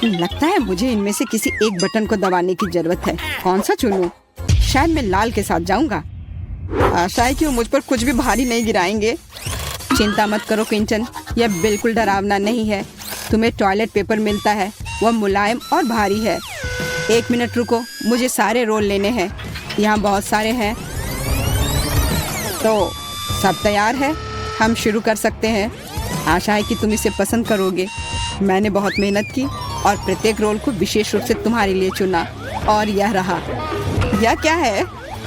लगता है मुझे इनमें से किसी एक बटन को दबाने की जरूरत है। कौन सा चुनूं? शायद मैं लाल के साथ जाऊंगा। आशा है कि वो मुझ पर कुछ भी भारी नहीं गिराएंगे। चिंता मत करो क्विंटन, यह बिल्कुल डरावना नहीं है। तुम्हें टॉयलेट पेपर मिलता है, वह मुलायम और भारी है। 1 मिनट रुको, मुझे सारे रोल लेने हैं। यहाँ बहुत सारे हैं। तो सब तैयार है, हम शुरू कर सकते हैं। आशा है कि तुम इसे पसंद करोगे। मैंने बहुत मेहनत की और प्रत्येक रोल को विशेष रूप से तुम्हारे लिए चुना, और यह रहा। यह क्या है?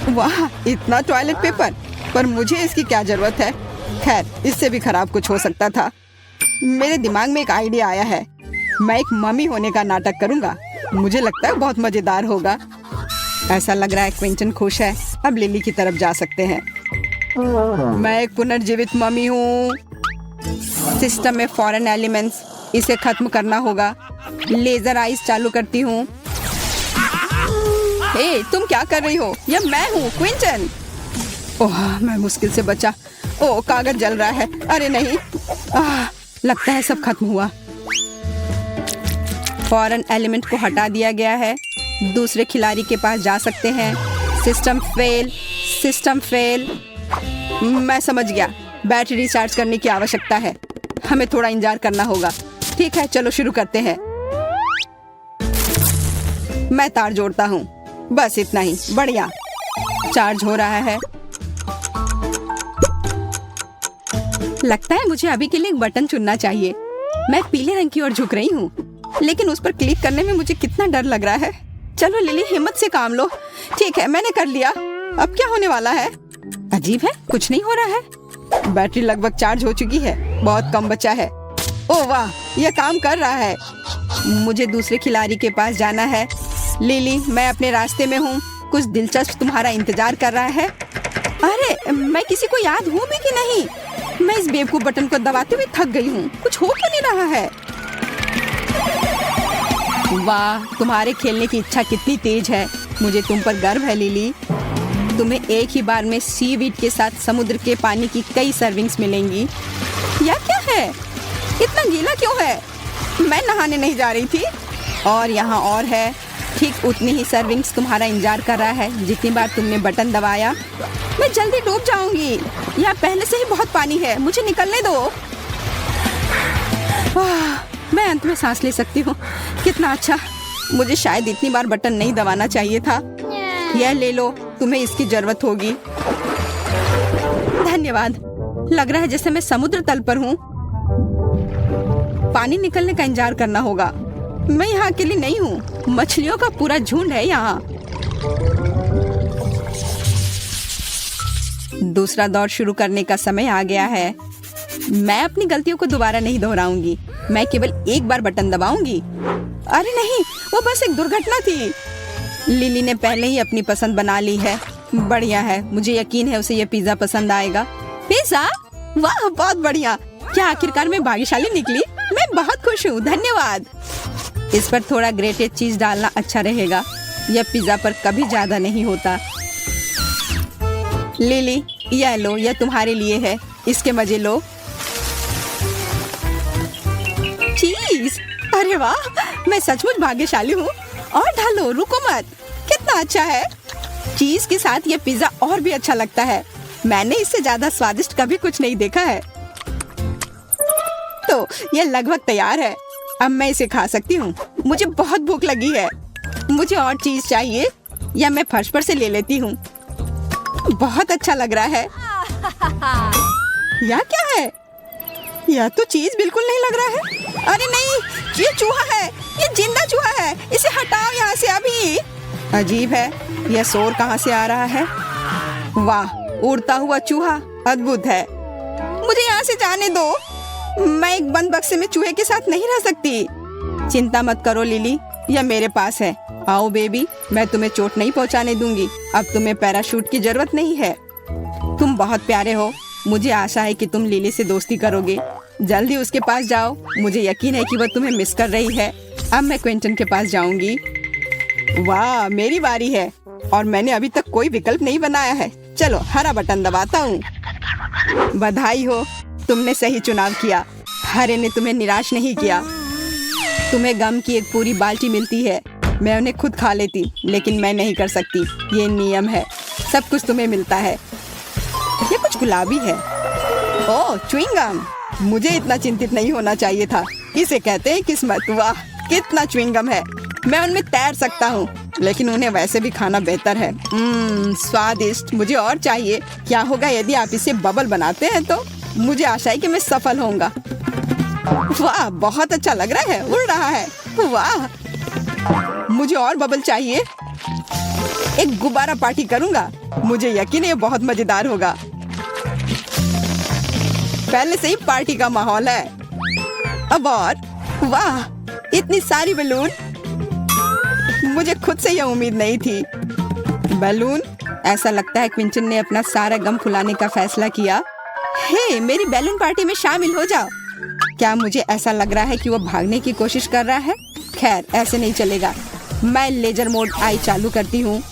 वाह, इतना टॉयलेट पेपर! पर मुझे इसकी क्या जरूरत है? खैर, इससे भी खराब कुछ हो सकता था। मेरे दिमाग में एक आइडिया आया है। मैं एक मम्मी होने का नाटक करूंगा। मुझे लगता है बहुत मजेदार होगा। ऐसा लग रहा है क्विंटन खुश है। अब लिली की तरफ जा सकते हैं। मैं एक पुनर्जीवित मम्मी हूँ। सिस्टम में फॉरेन एलिमेंट्स, इसे खत्म करना होगा। लेजर आइज चालू करती हूँ। हे, तुम क्या कर रही हो? यह मैं हूँ, क्विंटन। ओह, मैं मुश्किल से बचा। ओह, कागज जल रहा है। अरे नहीं, लगता है सब खत्म हुआ। फॉरेन एलिमेंट को हटा दिया गया है। दूसरे खिलाड़ी के पास जा सकते हैं। System fail, system fail. मैं समझ गया, बैटरी रिचार्ज करने की आवश्यकता है। हमें थोड़ा इंतजार करना होगा। ठीक है, चलो शुरू करते हैं। मैं तार जोड़ता हूँ। बस इतना ही। बढ़िया, चार्ज हो रहा है। लगता है मुझे अभी के लिए एक बटन चुनना चाहिए। मैं पीले रंग की ओर झुक रही हूँ, लेकिन उस पर क्लिक करने में मुझे कितना डर लग रहा है। चलो लिली, हिम्मत से काम लो। ठीक है, मैंने कर लिया। अब क्या होने वाला है? अजीब है, कुछ नहीं हो रहा है। बैटरी लगभग चार्ज हो चुकी है, बहुत कम बचा है। ओह वाह, यह काम कर रहा है। मुझे दूसरे खिलाड़ी के पास जाना है। लिली, मैं अपने रास्ते में हूँ। कुछ दिलचस्प तुम्हारा इंतजार कर रहा है। अरे, मैं किसी को याद हूँ भी कि नहीं? मैं इस बेवकूफ बटन को दबाते हुए थक गई हूँ। कुछ हो क्यों नहीं रहा है? वाह, तुम्हारे खेलने की इच्छा कितनी तेज है। मुझे तुम पर गर्व है लिली। तुम्हें एक ही बार में सीवीड के साथ समुद्र के पानी की कई सर्विंग्स मिलेंगी। यह क्या है? इतना गीला क्यों है? मैं नहाने नहीं जा रही थी। और यहाँ और है। ठीक उतनी ही सर्विंग्स तुम्हारा इंतजार कर रहा है जितनी बार तुमने बटन दबाया। मैं जल्दी डूब जाऊंगी। यहाँ पहले से ही बहुत पानी है, मुझे निकलने दो। मैं अंत में सांस ले सकती हूँ। कितना अच्छा। मुझे शायद इतनी बार बटन नहीं दबाना चाहिए था। यह ले लो, तुम्हें इसकी जरूरत होगी। धन्यवाद। लग रहा है जैसे मैं समुद्र तल पर हूँ। पानी निकलने का इंतजार करना होगा। मैं यहाँ अकेली नहीं हूँ, मछलियों का पूरा झुंड है यहाँ। दूसरा दौर शुरू करने का समय आ गया है। मैं अपनी गलतियों को दोबारा नहीं दोहराऊंगी। मैं केवल एक बार बटन दबाऊंगी। अरे नहीं, वो बस एक दुर्घटना थी। लिली ने पहले ही अपनी पसंद बना ली है। बढ़िया है, मुझे यकीन है उसे ये पिज्जा पसंद आएगा। पिज्जा? वाह, बहुत बढ़िया। क्या आखिरकार मैं भाग्यशाली निकली? मैं बहुत खुश हूँ, धन्यवाद। इस पर थोड़ा ग्रेटेड चीज डालना अच्छा रहेगा। यह पिज्जा पर कभी ज्यादा नहीं होता। लिली, यह लो, यह तुम्हारे लिए है। इसके मजे लो। चीज! अरे वाह, मैं सचमुच भाग्यशाली हूँ। और ढालो, रुको मत। कितना अच्छा है। चीज के साथ यह पिज्जा और भी अच्छा लगता है। मैंने इससे ज्यादा स्वादिष्ट कभी कुछ नहीं देखा है। तो यह लगभग तैयार है। अब मैं इसे खा सकती हूँ। मुझे बहुत भूख लगी है। मुझे और चीज चाहिए, या मैं फर्श पर से ले लेती हूँ। बहुत अच्छा लग रहा है। यह क्या है? यह तो चीज बिल्कुल नहीं लग रहा है। अरे नहीं, ये चूहा है। ये जिंदा चूहा है। इसे हटाओ यहाँ से अभी। अजीब है, यह शोर कहाँ से आ रहा है? वाह, उड़ता हुआ चूहा, अद्भुत है। मुझे यहाँ से जाने दो। मैं एक बंद बक्से में चूहे के साथ नहीं रह सकती। चिंता मत करो लिली, यह मेरे पास है। आओ बेबी, मैं तुम्हें चोट नहीं पहुँचाने दूंगी। अब तुम्हें पैराशूट की जरूरत नहीं है। तुम बहुत प्यारे हो। मुझे आशा है कि तुम लिली से दोस्ती करोगे। जल्दी उसके पास जाओ। मुझे यकीन है कि वह तुम्हें मिस कर रही है। अब मैं क्विंटन के पास जाऊंगी। वाह, मेरी बारी है और मैंने अभी तक कोई विकल्प नहीं बनाया है। चलो, हरा बटन दबाता हूँ। बधाई हो, तुमने सही चुनाव किया। हरे ने तुम्हें निराश नहीं किया। तुम्हें गम की एक पूरी बाल्टी मिलती है, मैं उन्हें खुद खा लेती, लेकिन मैं नहीं कर सकती। ये नियम है, सब कुछ तुम्हें मिलता है। ये कुछ गुलाबी है। ओह, च्युइंग गम। मुझे इतना चिंतित नहीं होना चाहिए था। इसे कहते हैं किस्मत। वाह, कितना च्युइंग गम है। मैं उनमें तैर सकता हूँ, लेकिन उन्हें वैसे भी खाना बेहतर है। स्वादिष्ट। मुझे और चाहिए। क्या होगा यदि आप इसे बबल बनाते हैं तो? मुझे आशा है कि मैं सफल होऊंगा। वाह, बहुत अच्छा लग रहा है, उड़ रहा है। वाह, मुझे और बबल चाहिए। एक गुब्बारा पार्टी करूंगा। मुझे यकीन है ये बहुत मजेदार होगा। पहले से ही पार्टी का माहौल है। अब और। वाह, इतनी सारी बैलून। मुझे खुद से यह उम्मीद नहीं थी। बैलून। ऐसा लगता है क्विंटन ने अपना सारा गम फुलाने का फैसला किया। हे, मेरी बैलून पार्टी में शामिल हो जाओ। क्या मुझे ऐसा लग रहा है कि वो भागने की कोशिश कर रहा है? खैर, ऐसे नहीं चलेगा। मैं लेजर मोड आई चालू करती हूँ।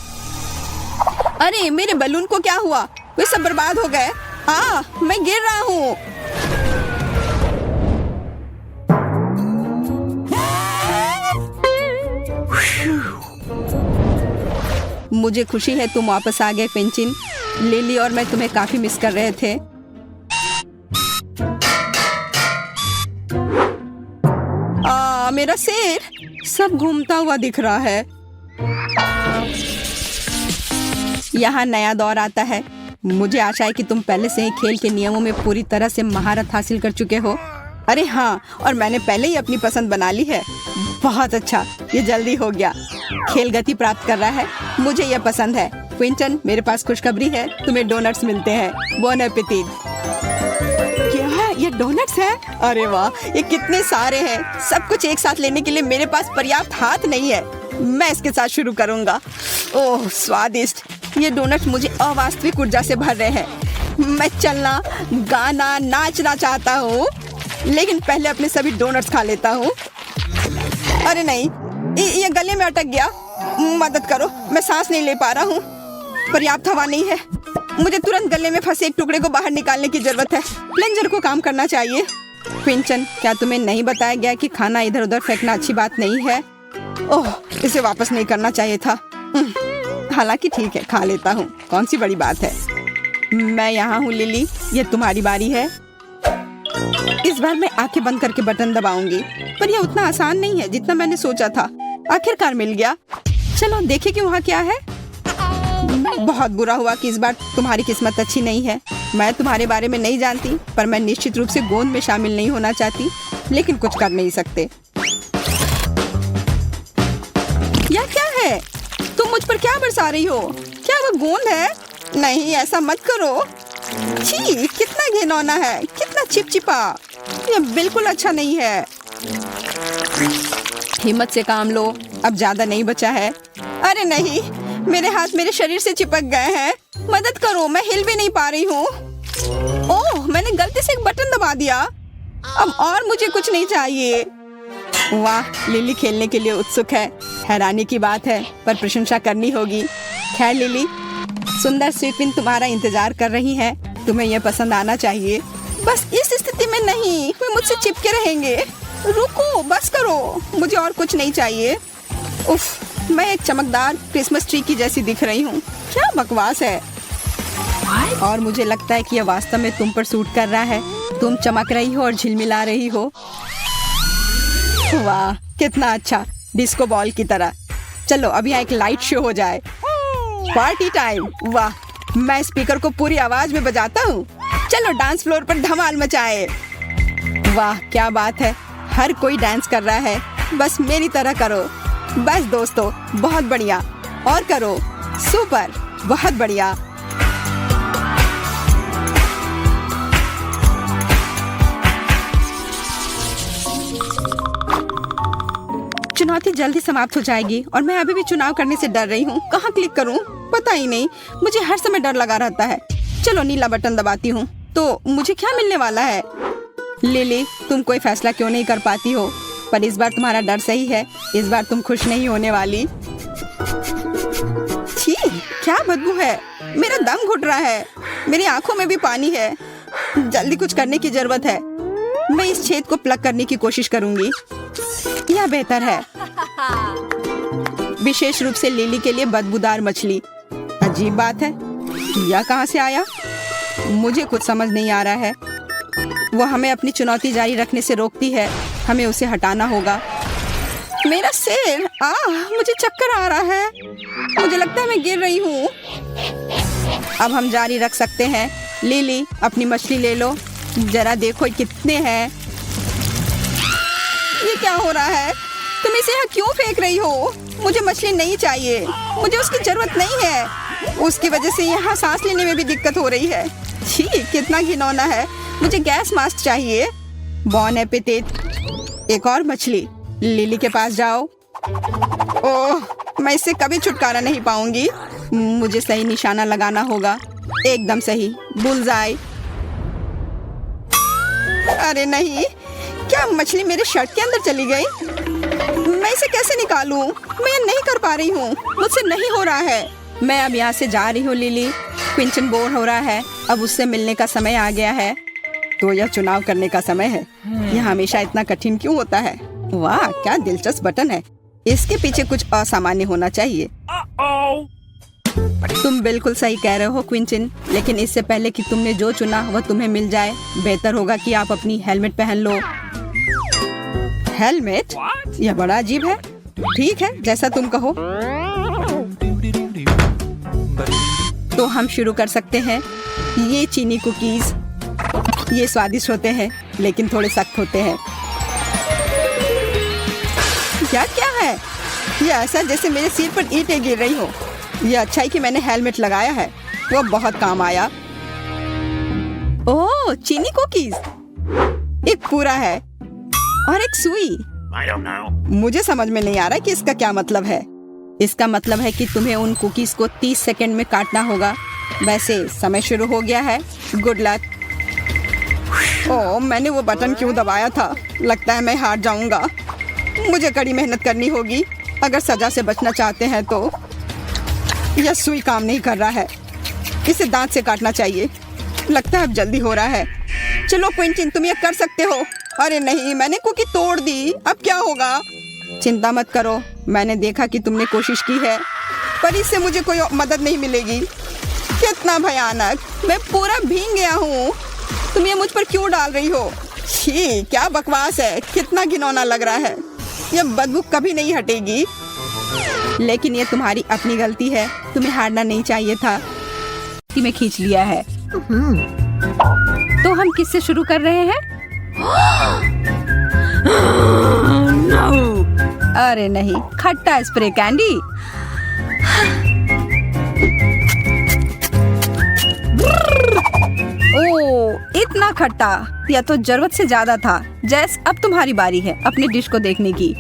अरे, मेरे बैलून को क्या हुआ? वे सब बर्बाद हो गए। मैं गिर रहा हूँ। मुझे खुशी है तुम वापस आ गए क्विंटन। लिली और मैं तुम्हें काफी मिस कर रहे थे। मेरा सिर सब घूमता हुआ दिख रहा है। यहाँ नया दौर आता है। मुझे आशा है कि तुम पहले से ही खेल के नियमों में पूरी तरह से महारत हासिल कर चुके हो। अरे हाँ, और मैंने पहले ही अपनी पसंद बना ली है। बहुत अच्छा, ये जल्दी हो गया। खेल गति प्राप्त कर रहा है। मुझे यह पसंद है। क्विंटन, मेरे पास खुशखबरी है, तुम्हें डोनट्स मिलते हैं। Bone appétit. क्या ये डोनट्स है? अरे वाह, ये कितने सारे हैं। सब कुछ एक साथ लेने के लिए मेरे पास पर्याप्त हाथ नहीं है। मैं इसके साथ शुरू करूंगा। ओह, स्वादिष्ट। ये डोनट्स मुझे अवास्तविक ऊर्जा से भर रहे हैं। मैं चलना, गाना, नाचना चाहता हूँ, लेकिन पहले अपने सभी डोनट्स खा लेता हूँ। अरे नहीं, ये गले में अटक गया। मदद करो, मैं सांस नहीं ले पा रहा हूँ। पर्याप्त हवा नहीं है। मुझे तुरंत गले में फंसे एक टुकड़े को बाहर निकालने की जरूरत है। प्लंजर को काम करना चाहिए। क्विंटन, क्या तुम्हें नहीं बताया गया कि खाना इधर उधर फेंकना अच्छी बात नहीं है? ओह, इसे वापस नहीं करना चाहिए था। हालांकि ठीक है, खा लेता हूँ। कौन सी बड़ी बात है। मैं यहाँ हूँ लिली, ये तुम्हारी बारी है। इस बार मैं आंखें बंद करके बटन दबाऊंगी, पर यह उतना आसान नहीं है जितना मैंने सोचा था। आखिरकार मिल गया। चलो देखें कि वहाँ क्या है। बहुत बुरा हुआ कि इस बार तुम्हारी किस्मत अच्छी नहीं है। मैं तुम्हारे बारे में नहीं जानती, पर मैं निश्चित रूप से गोंद में शामिल नहीं होना चाहती, लेकिन कुछ कर नहीं सकते। यह क्या है? तुम मुझ पर क्या बरसा रही हो? क्या वो गोंद है? नहीं, ऐसा मत करो। छी, कितना घिनौना है, कितना चिपचिपा। यह बिल्कुल अच्छा नहीं है। हिम्मत से काम लो, अब ज्यादा नहीं बचा है। अरे नहीं, मेरे हाथ मेरे शरीर से चिपक गए हैं। मदद करो, मैं हिल भी नहीं पा रही हूँ। ओह, मैंने गलती से एक बटन दबा दिया। अब और मुझे कुछ नहीं चाहिए। वाह, लिली खेलने के लिए उत्सुक है। हैरानी की बात है, पर प्रशंसा करनी होगी। खैर लिली, सुंदर स्वीटविन तुम्हारा इंतजार कर रही है। तुम्हें यह पसंद आना चाहिए। बस इस स्थिति में नहीं, वे मुझसे चिपके रहेंगे। रुको, बस करो, मुझे और कुछ नहीं चाहिए। उफ, मैं एक चमकदार क्रिसमस ट्री की जैसी दिख रही हूँ। क्या बकवास है। और मुझे लगता है कि यह वास्तव में तुम पर सूट कर रहा है। तुम चमक रही हो और झिलमिला रही हो। वाह, कितना अच्छा, डिस्को बॉल की तरह। चलो अभी यहाँ एक लाइट शो हो जाए। Party time. वाह, मैं स्पीकर को पूरी आवाज में बजाता हूँ। चलो डांस फ्लोर पर धमाल मचाए। वाह, क्या बात है, हर कोई डांस कर रहा है। बस मेरी तरह करो। बस दोस्तों, बहुत बढ़िया, और करो। सुपर, बहुत बढ़िया। चुनौती जल्दी समाप्त हो जाएगी और मैं अभी भी चुनाव करने से डर रही हूँ। कहाँ क्लिक करूँ पता ही नहीं। मुझे हर समय डर लगा रहता है। चलो नीला बटन दबाती हूँ तो मुझे क्या मिलने वाला है। लिली, तुम कोई फैसला क्यों नहीं कर पाती हो? पर इस बार तुम्हारा डर सही है। इस बार तुम खुश नहीं होने वाली। छी, क्या बदबू है। मेरा दम घुट रहा है। मेरी आंखों में भी पानी है। जल्दी कुछ करने की जरूरत है। मैं इस छेद को प्लग करने की कोशिश करूंगी। यह बेहतर है, विशेष रूप से लिली के लिए बदबूदार मछली। अजीब बात है, यह कहाँ से आया? मुझे कुछ समझ नहीं आ रहा है। वो हमें अपनी चुनौती जारी रखने से रोकती है। हमें उसे हटाना होगा। मेरा सिर, मुझे चक्कर आ रहा है। मुझे लगता है मैं गिर रही हूँ। अब हम जारी रख सकते हैं। लिली, अपनी मछली ले लो। जरा देखो कितने हैं। ये क्या हो रहा है? तुम इसे यहाँ क्यों फेंक रही हो? मुझे मछली नहीं चाहिए। मुझे उसकी जरूरत नहीं है। उसकी वजह से यहाँ सांस लेने में भी दिक्कत हो रही है। छी, कितना घिनौना है। मुझे गैस मास्क चाहिए। बॉन एपेटेट। एक और मछली। लिली के पास जाओ। ओह, मैं इससे कभी छुटकारा नहीं पाऊंगी। मुझे सही निशाना लगाना होगा। एकदम सही, बुलजाई। अरे नहीं, क्या मछली मेरे शर्ट के अंदर चली गई? मैं इसे कैसे निकालूं? मैं ये नहीं कर पा रही हूँ। मुझसे नहीं हो रहा है। मैं अब यहाँ से जा रही हूँ लिली। क्विंटन बोर हो रहा है। अब उससे मिलने का समय आ गया है। तो यह चुनाव करने का समय है। यह हमेशा इतना कठिन क्यों होता है? वाह, क्या दिलचस्प बटन है। इसके पीछे कुछ असामान्य होना चाहिए। तुम बिल्कुल सही कह रहे हो क्विंटन, लेकिन इससे पहले कि तुमने जो चुना वह तुम्हें मिल जाए, बेहतर होगा कि आप अपनी हेलमेट पहन लो। हेलमेट? यह बड़ा अजीब है। ठीक है, जैसा तुम कहो। तो हम शुरू कर सकते हैं। ये चीनी कुकीज, ये स्वादिष्ट होते हैं लेकिन थोड़े सख्त होते हैं। क्या है? ये ऐसा जैसे मेरे सिर पर ईंटें गिर रही हो। यह अच्छा है कि मैंने हेलमेट लगाया है। वो बहुत काम आया। ओह, चीनी कुकीज। एक पूरा है और एक सुई। मुझे समझ में नहीं आ रहा कि इसका क्या मतलब है। इसका मतलब है कि तुम्हें उन कुकीज को 30 सेकंड में काटना होगा। वैसे समय शुरू हो गया है। Good luck. ओह, मैंने वो बटन क्यों दबाया था? लगता है मैं हार जाऊंगा। मुझे कड़ी मेहनत करनी होगी अगर सजा से बचना चाहते हैं तो। यह सुई काम नहीं कर रहा है। इसे दांत से काटना चाहिए। लगता है अब जल्दी हो रहा है। चलो क्विंटन, तुम ये कर सकते हो। अरे नहीं, मैंने कुकी तोड़ दी। अब क्या होगा? चिंता मत करो, मैंने देखा कि तुमने कोशिश की है, पर इससे मुझे कोई मदद नहीं मिलेगी। कितना भयानक, मैं पूरा भीग गया हूँ। तुम ये मुझ पर क्यों डाल रही हो? छी, क्या बकवास है। कितना घिनौना लग रहा है। यह बदबू कभी नहीं हटेगी। लेकिन ये तुम्हारी अपनी गलती है। तुम्हें हारना नहीं चाहिए था। कि मैं खींच लिया है। तो हम किससे शुरू कर रहे हैं? अरे नहीं, खट्टा स्प्रे कैंडी। ओह, इतना खट्टा। यह तो जरूरत से ज्यादा था। जैस, अब तुम्हारी बारी है अपनी डिश को देखने की।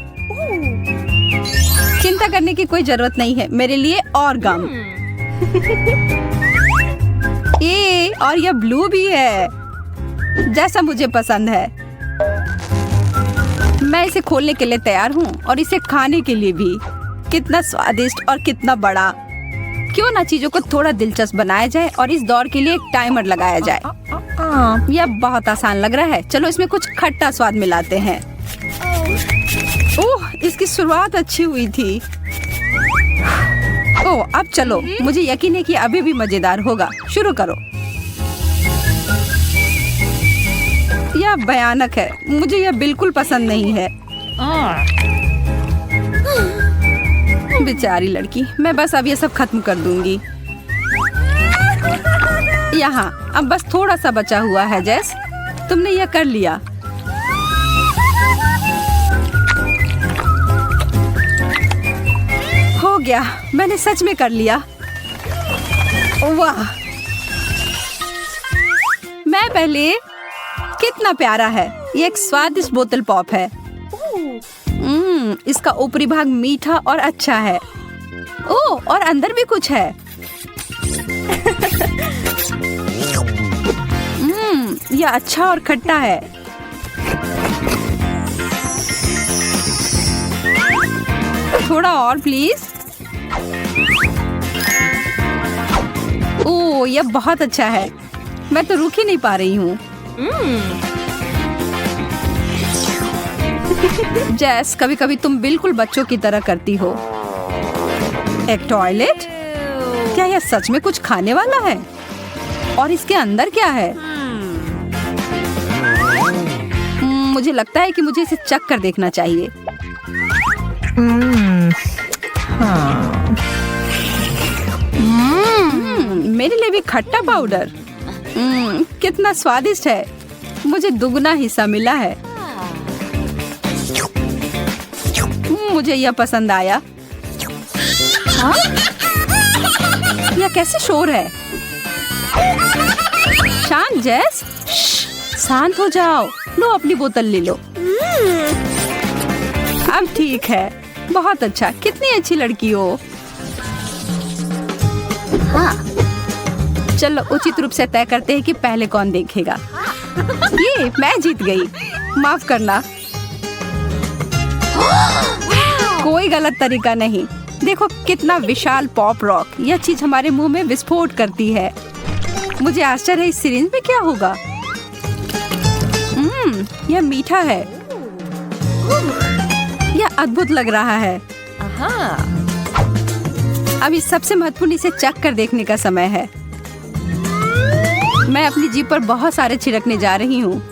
चिंता करने की कोई जरूरत नहीं है। मेरे लिए और गम। और यह ब्लू भी है, जैसा मुझे पसंद है। मैं इसे खोलने के लिए तैयार हूँ और इसे खाने के लिए भी। कितना स्वादिष्ट और कितना बड़ा। क्यों ना चीजों को थोड़ा दिलचस्प बनाया जाए और इस दौर के लिए एक टाइमर लगाया जाए। यह बहुत आसान लग रहा है। चलो इसमें कुछ खट्टा स्वाद मिलाते हैं। ओह, इसकी शुरुआत अच्छी हुई थी। ओह, अब चलो, मुझे यकीन है कि अभी भी मजेदार होगा। शुरू करो। यह भयानक है। मुझे यह बिल्कुल पसंद नहीं है। बेचारी लड़की। मैं बस अब ये सब खत्म कर दूंगी। यहाँ अब बस थोड़ा सा बचा हुआ है। जैस, तुमने यह कर लिया। हो गया, मैंने सच में कर लिया। वाह, मैं पहले। कितना प्यारा है। ये एक स्वादिष्ट बोतल पॉप है। इसका ऊपरी भाग मीठा और अच्छा है। ओह, और अंदर भी कुछ है। यह अच्छा और खट्टा है। थोड़ा और प्लीज। ओह, यह बहुत अच्छा है। मैं तो रुक ही नहीं पा रही हूँ। जैस, कभी कभी तुम बिल्कुल बच्चों की तरह करती हो। एक टॉयलेट? क्या यह सच में कुछ खाने वाला है? और इसके अंदर क्या है? मुझे लगता है कि मुझे इसे चख कर देखना चाहिए। मेरे लिए भी खट्टा पाउडर। कितना स्वादिष्ट है। मुझे दुगना हिस्सा मिला है। मुझे यह पसंद आया। हाँ? यह कैसे शोर है? शांत जैस, शांत हो जाओ। लो अपनी बोतल ले लो। अब ठीक है। बहुत अच्छा। कितनी अच्छी लड़की हो। हाँ। चलो उचित रूप से तय करते हैं कि पहले कौन देखेगा। ये मैं जीत गई। माफ करना। कोई गलत तरीका नहीं। देखो कितना विशाल पॉप रॉक। यह चीज हमारे मुंह में विस्फोट करती है। मुझे आश्चर्य है इस सिरिंज में क्या होगा। यह मीठा है। यह अद्भुत लग रहा है। अभी सबसे महत्वपूर्ण इसे चख कर देखने का समय है। मैं अपनी जीभ पर बहुत सारे छिड़कने जा रही हूँ।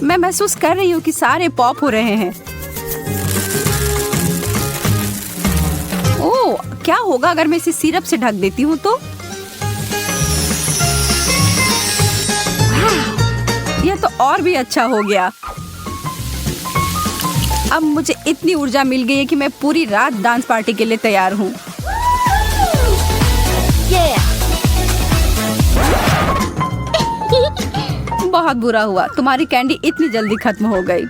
मैं महसूस कर रही हूँ कि सारे पॉप हो रहे हैं। ओह, क्या होगा अगर मैं इसे सिरप से ढक देती हूँ तो? यह तो और भी अच्छा हो गया। अब मुझे इतनी ऊर्जा मिल गई है कि मैं पूरी रात डांस पार्टी के लिए तैयार हूँ। बहुत बुरा हुआ। तुम्हारी कैंडी इतनी जल्दी खत्म हो गई।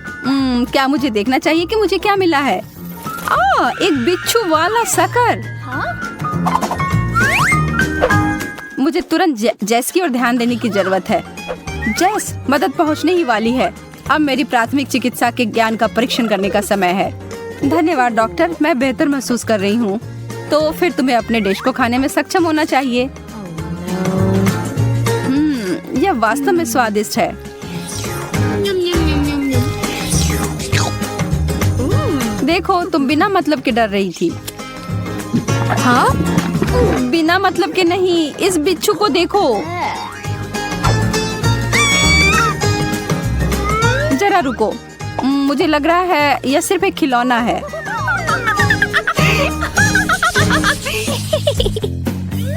क्या मुझे देखना चाहिए कि मुझे क्या मिला है? एक बिच्छू वाला शक्कर। मुझे तुरंत जैस की ओर ध्यान देने की जरूरत है। जैस, मदद पहुंचने ही वाली है। अब मेरी प्राथमिक चिकित्सा के ज्ञान का परीक्षण करने का समय है। धन्यवाद डॉक्टर, मैं बेहतर महसूस कर रही हूँ। तो फिर तुम्हें अपने डिश को खाने में सक्षम होना चाहिए। यह वास्तव में स्वादिष्ट है। देखो, तुम बिना मतलब के डर रही थी। हाँ? बिना मतलब के नहीं। इस बिच्छू को देखो। जरा रुको। मुझे लग रहा है यह सिर्फ एक खिलौना है।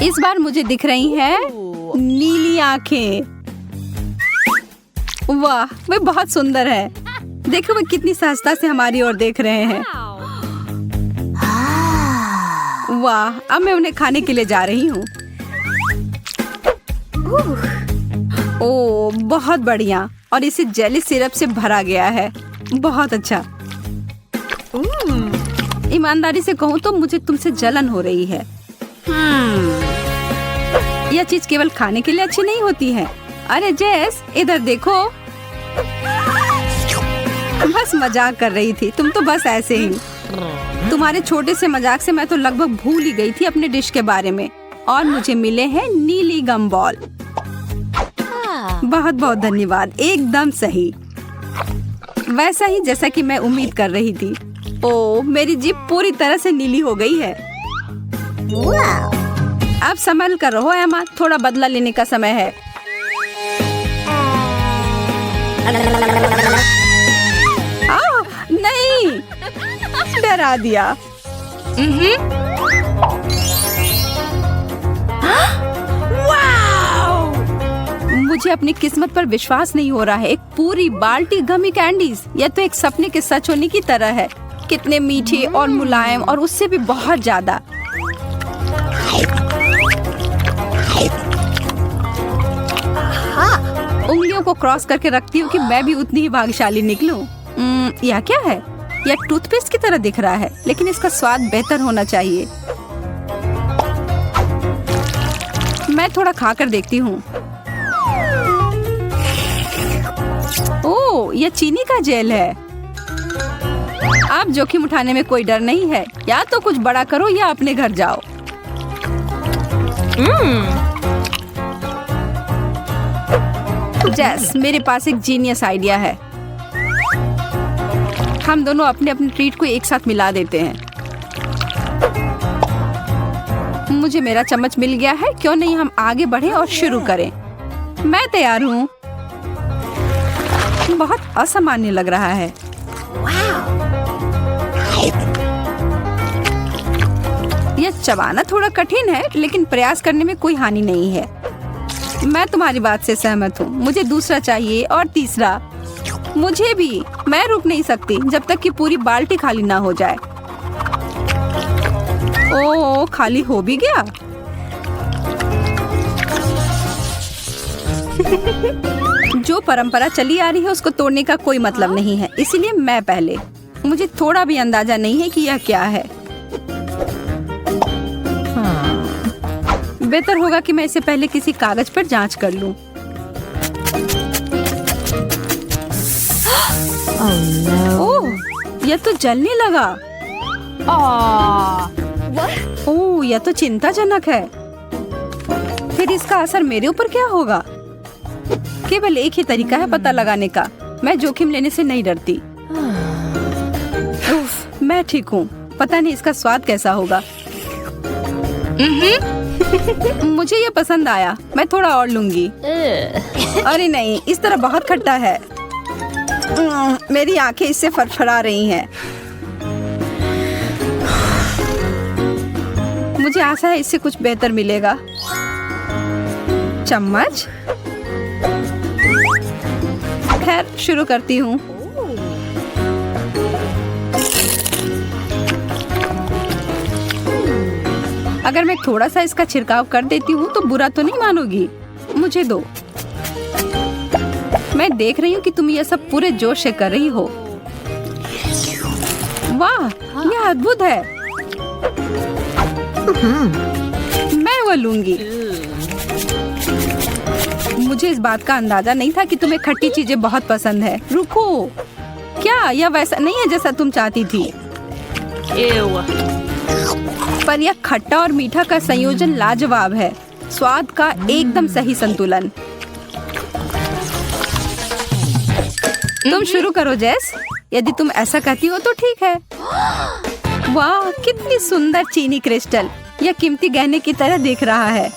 इस बार मुझे दिख रही हैं नीली आंखें। वाह, वे बहुत सुंदर है। देखो वे कितनी सहजता से हमारी ओर देख रहे हैं। वाह, अब मैं उन्हें खाने के लिए जा रही हूँ। ओह, बहुत बढ़िया। और इसे जेली सिरप से भरा गया है। बहुत अच्छा। ईमानदारी से कहूँ तो मुझे तुमसे जलन हो रही है। यह चीज केवल खाने के लिए अच्छी नहीं होती है। अरे जेस, इधर देखो। बस मजाक कर रही थी। तुम तो बस ऐसे ही। तुम्हारे छोटे से मजाक से मैं तो लगभग भूल ही गई थी अपने डिश के बारे में। और मुझे मिले हैं नीली गम बॉल। बहुत बहुत धन्यवाद। एकदम सही, वैसा ही जैसा कि मैं उम्मीद कर रही थी। ओह, मेरी जीभ पूरी तरह से नीली हो गई है। अब संभल कर रहो एमा, थोड़ा बदला लेने का समय है। नहीं, डरा दिया। मुझे अपनी किस्मत पर विश्वास नहीं हो रहा है। एक पूरी बाल्टी गमी कैंडीज। यह तो एक सपने के सच होने की तरह है। कितने मीठे और मुलायम, और उससे भी बहुत ज्यादा। उंगलियों को क्रॉस करके रखती हूँ कि मैं भी उतनी ही भाग्यशाली निकलूं। यह क्या है? यह टूथपेस्ट की तरह दिख रहा है, लेकिन इसका स्वाद बेहतर होना चाहिए। मैं थोड़ा खाकर देखती हूँ। ओह, यह चीनी का जेल है। अब जोखिम उठाने में कोई डर नहीं है। या तो कुछ बड़ा करो या अपने घर जाओ। जैस, मेरे पास एक जीनियस आइडिया है। हम दोनों अपने अपने ट्रीट को एक साथ मिला देते हैं। मुझे मेरा चम्मच मिल गया है, क्यों नहीं हम आगे बढ़े और शुरू करें। मैं तैयार हूँ। बहुत असामान्य लग रहा है। यह चबाना थोड़ा कठिन है, लेकिन प्रयास करने में कोई हानि नहीं है। मैं तुम्हारी बात से सहमत हूँ। मुझे दूसरा चाहिए और तीसरा। मुझे भी। मैं रुक नहीं सकती जब तक कि पूरी बाल्टी खाली ना हो जाए। ओह, खाली हो भी गया। जो परंपरा चली आ रही है उसको तोड़ने का कोई मतलब नहीं है, इसीलिए मैं पहले। मुझे थोड़ा भी अंदाजा नहीं है कि यह क्या है। बेहतर होगा कि मैं इसे पहले किसी कागज पर जांच कर लूं। ओह, यह तो जलने लगा। ओह, यह तो चिंताजनक है। फिर इसका असर मेरे ऊपर क्या होगा? केवल एक ही तरीका है पता लगाने का। मैं जोखिम लेने से नहीं डरती। उफ, मैं ठीक हूँ। पता नहीं इसका स्वाद कैसा होगा। मुझे ये पसंद आया। मैं थोड़ा और लूंगी। अरे नहीं, इस तरह बहुत खट्टा है। मेरी आंखें इससे फड़फड़ा रही हैं। मुझे आशा है इससे कुछ बेहतर मिलेगा। चम्मच। खैर, शुरू करती हूँ। अगर मैं थोड़ा सा इसका छिड़काव कर देती हूँ तो बुरा तो नहीं मानोगी? मुझे दो। मैं देख रही हूँ कि तुम यह सब पूरे जोश से कर रही हो। वाह, यह अद्भुत है। मैं वो लूंगी। मुझे इस बात का अंदाजा नहीं था कि तुम्हें खट्टी चीजें बहुत पसंद है। रुको, क्या यह वैसा नहीं है जैसा तुम चाहती थी? पर यह खट्टा और मीठा का संयोजन लाजवाब है। स्वाद का एकदम सही संतुलन। तुम शुरू करो जेस। यदि तुम ऐसा कहती हो तो ठीक है। वाह, कितनी सुंदर चीनी क्रिस्टल। यह कीमती गहने की तरह दिख रहा है।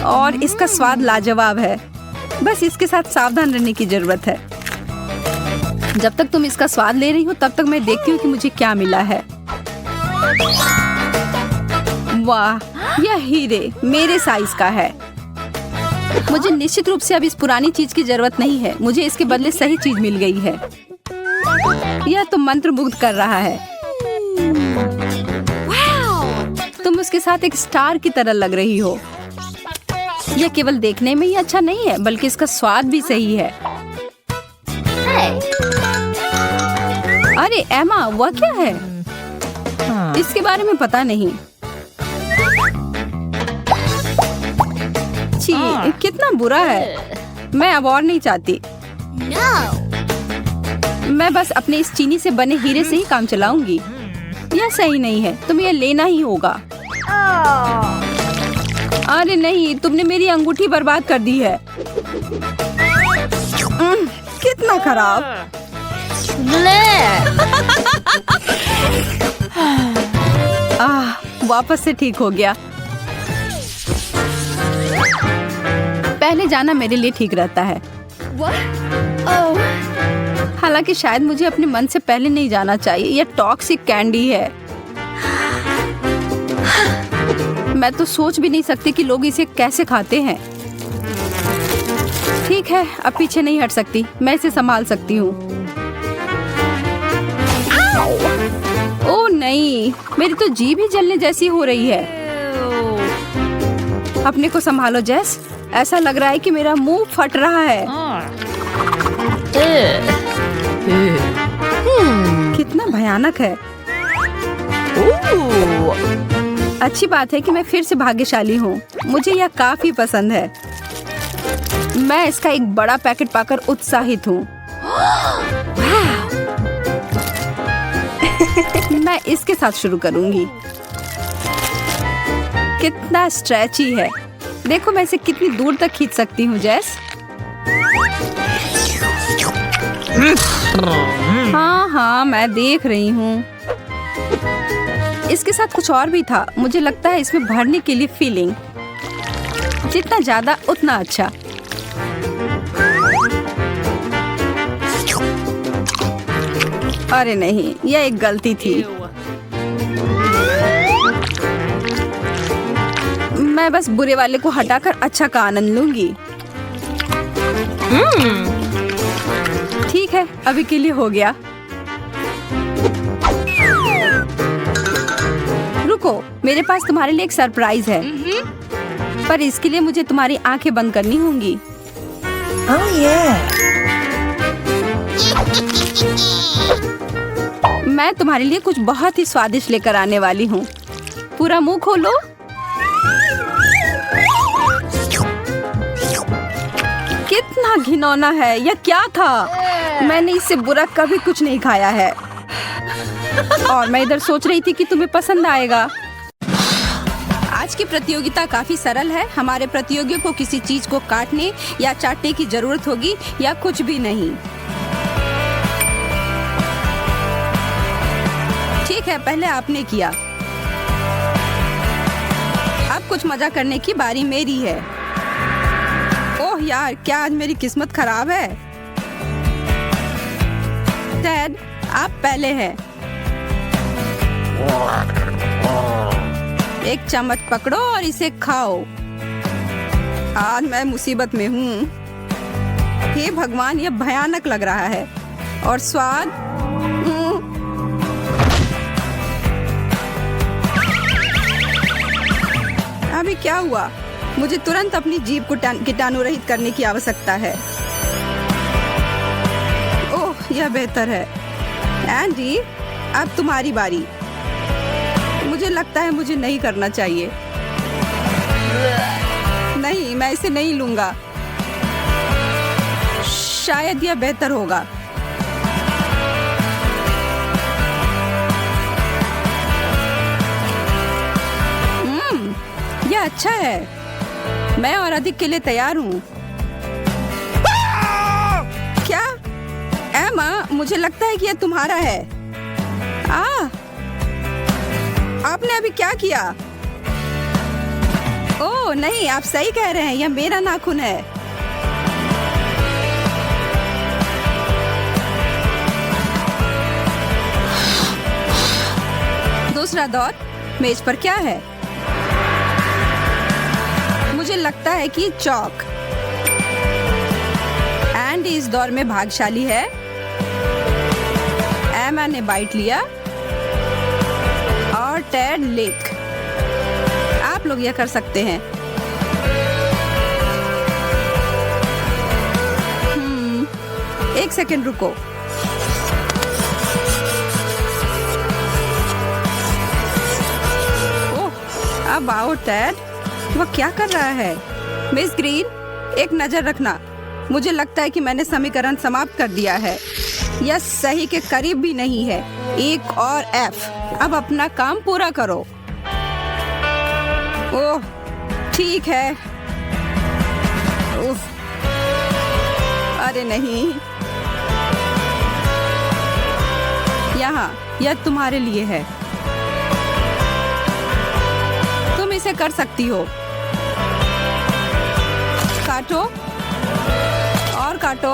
और इसका स्वाद लाजवाब है। बस इसके साथ सावधान रहने की जरूरत है। जब तक तुम इसका स्वाद ले रही हो तब तक मैं देखती हूँ कि मुझे क्या मिला है। वाह, यह हीरे मेरे साइज का है। मुझे निश्चित रूप से अब इस पुरानी चीज की जरूरत नहीं है। मुझे इसके बदले सही चीज मिल गई है। यह तो मंत्रमुग्ध कर रहा है। तुम उसके साथ एक स्टार की तरह लग रही हो। यह केवल देखने में ही अच्छा नहीं है, बल्कि इसका स्वाद भी सही है। अरे एमा, वह क्या है? इसके बारे में पता नहीं। छी, कितना बुरा है। मैं अब और नहीं चाहती। मैं बस अपने इस चीनी से बने हीरे से ही काम चलाऊंगी। यह सही नहीं है। तुम्हें यह लेना ही होगा। अरे नहीं, तुमने मेरी अंगूठी बर्बाद कर दी है। कितना खराब। वापस से ठीक हो गया। पहले जाना मेरे लिए ठीक रहता है। हालांकि शायद मुझे अपने मन से पहले नहीं जाना चाहिए। यह टॉक्सिक कैंडी है। मैं तो सोच भी नहीं सकती कि लोग इसे कैसे खाते हैं। ठीक है, अब पीछे नहीं हट सकती। मैं इसे संभाल सकती हूँ। ओह नहीं, मेरी तो जीभ ही जलने जैसी हो रही है। अपने को संभालो जेस। ऐसा लग रहा है कि मेरा मुंह फट रहा है। कितना भयानक है। अच्छी बात है कि मैं फिर से भाग्यशाली हूँ। मुझे यह काफी पसंद है। मैं इसका एक बड़ा पैकेट पाकर उत्साहित हूँ। मैं इसके साथ शुरू करूंगी। कितना स्ट्रेची है। देखो मैं इसे कितनी दूर तक खींच सकती हूँ जेस। हाँ हाँ, मैं देख रही हूँ। इसके साथ कुछ और भी था। मुझे लगता है इसमें भरने के लिए फीलिंग, जितना ज्यादा उतना अच्छा। अरे नहीं, यह एक गलती थी। मैं बस बुरे वाले को हटाकर अच्छा का आनंद लूंगी। ठीक है, अभी के लिए हो गया। रुको, मेरे पास तुम्हारे लिए एक सरप्राइज है, पर इसके लिए मुझे तुम्हारी आंखें बंद करनी होंगी। मैं तुम्हारे लिए कुछ बहुत ही स्वादिष्ट लेकर आने वाली हूँ। पूरा मुंह खोलो। कितना घिनौना है, यह क्या था? मैंने इससे बुरा कभी कुछ नहीं खाया है। और मैं इधर सोच रही थी कि तुम्हें पसंद आएगा। आज की प्रतियोगिता काफी सरल है। हमारे प्रतियोगियों को किसी चीज को काटने या चाटने की जरूरत होगी या कुछ भी नहीं। ठीक है, पहले आपने किया। अब कुछ मजा करने की बारी मेरी है। ओह यार, क्या आज मेरी किस्मत खराब है? टेड, आप पहले हैं। एक चम्मच पकड़ो और इसे खाओ। आज मैं मुसीबत में हूँ। हे भगवान, यह भयानक लग रहा है। और स्वाद, अभी क्या हुआ? मुझे तुरंत अपनी जीभ को कीटाणु रहित करने की आवश्यकता है। ओह, यह बेहतर है। एंडी, अब तुम्हारी बारी। मुझे लगता है मुझे नहीं करना चाहिए। नहीं, मैं इसे नहीं लूंगा। शायद यह बेहतर होगा। यह अच्छा है। मैं और अधिक के लिए तैयार हूँ। क्या? एमा, मुझे लगता है कि यह तुम्हारा है। आपने अभी क्या किया? ओह नहीं, आप सही कह रहे हैं, यह मेरा नाखून है। दूसरा दौर, मेज पर क्या है? मुझे लगता है कि चौक। एंडी इस दौर में भाग्यशाली है। एमा ने बाइट लिया और टेड लिक। आप लोग यह कर सकते हैं। एक सेकंड रुको। ओह, अब आओ टेड। वह क्या कर रहा है? मिस ग्रीन, एक नजर रखना। मुझे लगता है कि मैंने समीकरण समाप्त कर दिया है। यह सही के करीब भी नहीं है। एक और एफ। अब अपना काम पूरा करो। ओह, ठीक है। उफ, अरे नहीं। यहाँ, यह तुम्हारे लिए है। तुम इसे कर सकती हो। काटो और काटो।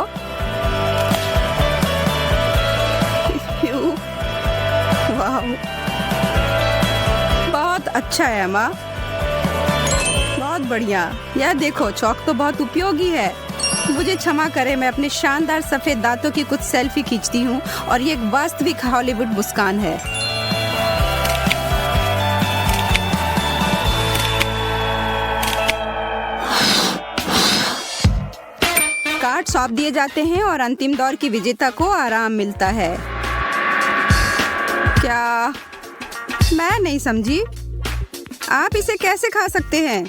वाह, बहुत अच्छा है एमा, बहुत बढ़िया। यह देखो, चौक तो बहुत उपयोगी है। मुझे क्षमा करें, मैं अपने शानदार सफेद दांतों की कुछ सेल्फी खींचती हूँ और ये एक वास्तविक हॉलीवुड मुस्कान है। कार्ड सौंप दिए जाते हैं और अंतिम दौर की विजेता को आराम मिलता है। क्या? मैं नहीं समझी। आप इसे कैसे खा सकते हैं?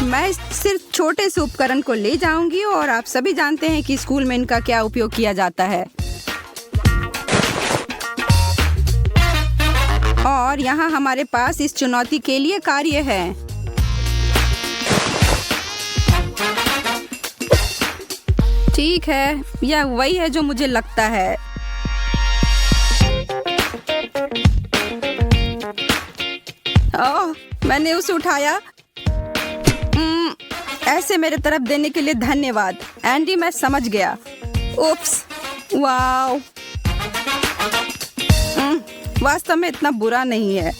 मैं सिर्फ छोटे से उपकरण को ले जाऊंगी और आप सभी जानते हैं कि स्कूल में इनका क्या उपयोग किया जाता है। और यहाँ हमारे पास इस चुनौती के लिए कार्य है। ठीक है, यह वही है जो मुझे लगता है। ओह, मैंने उसे उठाया। ऐसे मेरे तरफ देने के लिए धन्यवाद एंडी, मैं समझ गया। उप्स, वाओ। वास्तव में इतना बुरा नहीं है।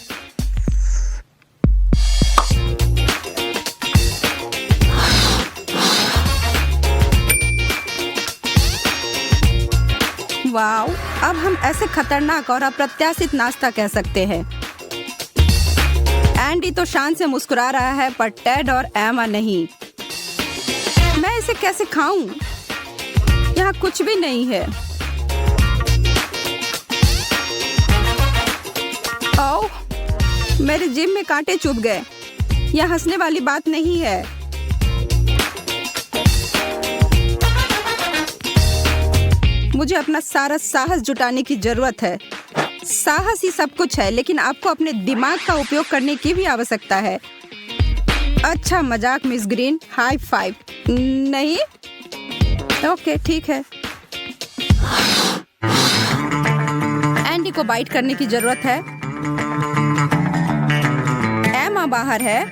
वाओ, अब हम ऐसे खतरनाक और अप्रत्याशित नाश्ता कह सकते हैं। एंडी तो शान से मुस्कुरा रहा है, पर टेड और एमा नहीं। मैं इसे कैसे खाऊं? यहाँ कुछ भी नहीं है। ओह, मेरे जीभ में कांटे चुभ गए। यह हंसने वाली बात नहीं है। मुझे अपना सारा साहस जुटाने की जरूरत है। साहस ही सब कुछ है, लेकिन आपको अपने दिमाग का उपयोग करने की भी आवश्यकता है। अच्छा मजाक मिस ग्रीन, हाई फाइव। नहीं, ओके ठीक है। एंडी को बाइट करने की जरूरत है। एमा बाहर है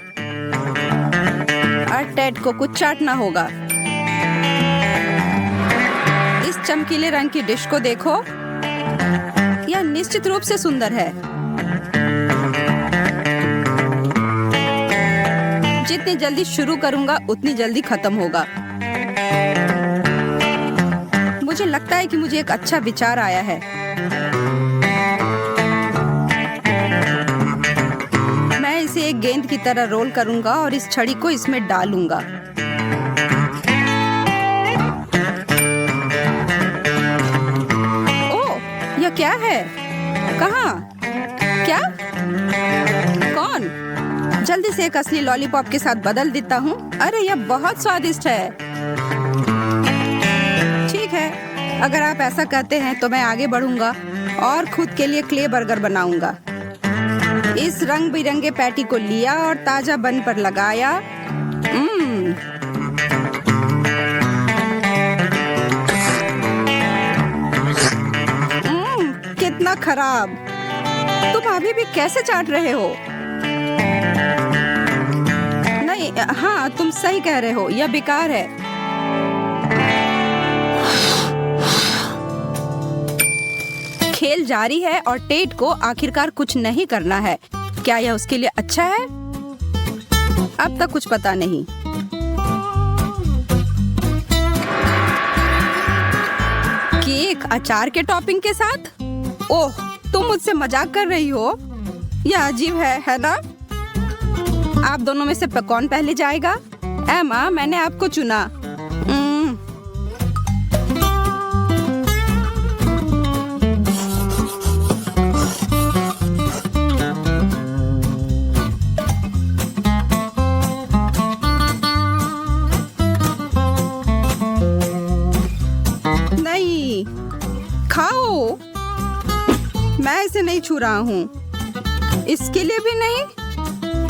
और टेड को कुछ चाटना होगा। इस चमकीले रंग की डिश को देखो, यह निश्चित रूप से सुंदर है। जितनी जल्दी शुरू करूंगा उतनी जल्दी खत्म होगा। मुझे लगता है कि मुझे एक अच्छा विचार आया है। मैं इसे एक गेंद की तरह रोल करूंगा और इस छड़ी को इसमें डालूंगा। ओह, यह क्या है? कहाँ? क्या? कौन? जल्दी से एक असली लॉलीपॉप के साथ बदल देता हूँ। अरे यह बहुत स्वादिष्ट है। ठीक है, अगर आप ऐसा कहते हैं तो मैं आगे बढ़ूंगा और खुद के लिए क्ले बर्गर बनाऊंगा। इस रंग बिरंगे पैटी को लिया और ताजा बन पर लगाया। कितना खराब। तुम अभी भी कैसे चाट रहे हो? नहीं, हाँ तुम सही कह रहे हो, यह बेकार है। खेल जारी है और टेड को आखिरकार कुछ नहीं करना है। क्या यह उसके लिए अच्छा है? अब तक कुछ पता नहीं। केक अचार के टॉपिंग के साथ? ओह, तुम मुझसे मजाक कर रही हो? यह अजीब है ना? आप दोनों में से कौन पहले जाएगा? एमा, मैंने आपको चुना। नहीं, खाओ। मैं इसे नहीं छू रहा हूँ। इसके लिए भी नहीं।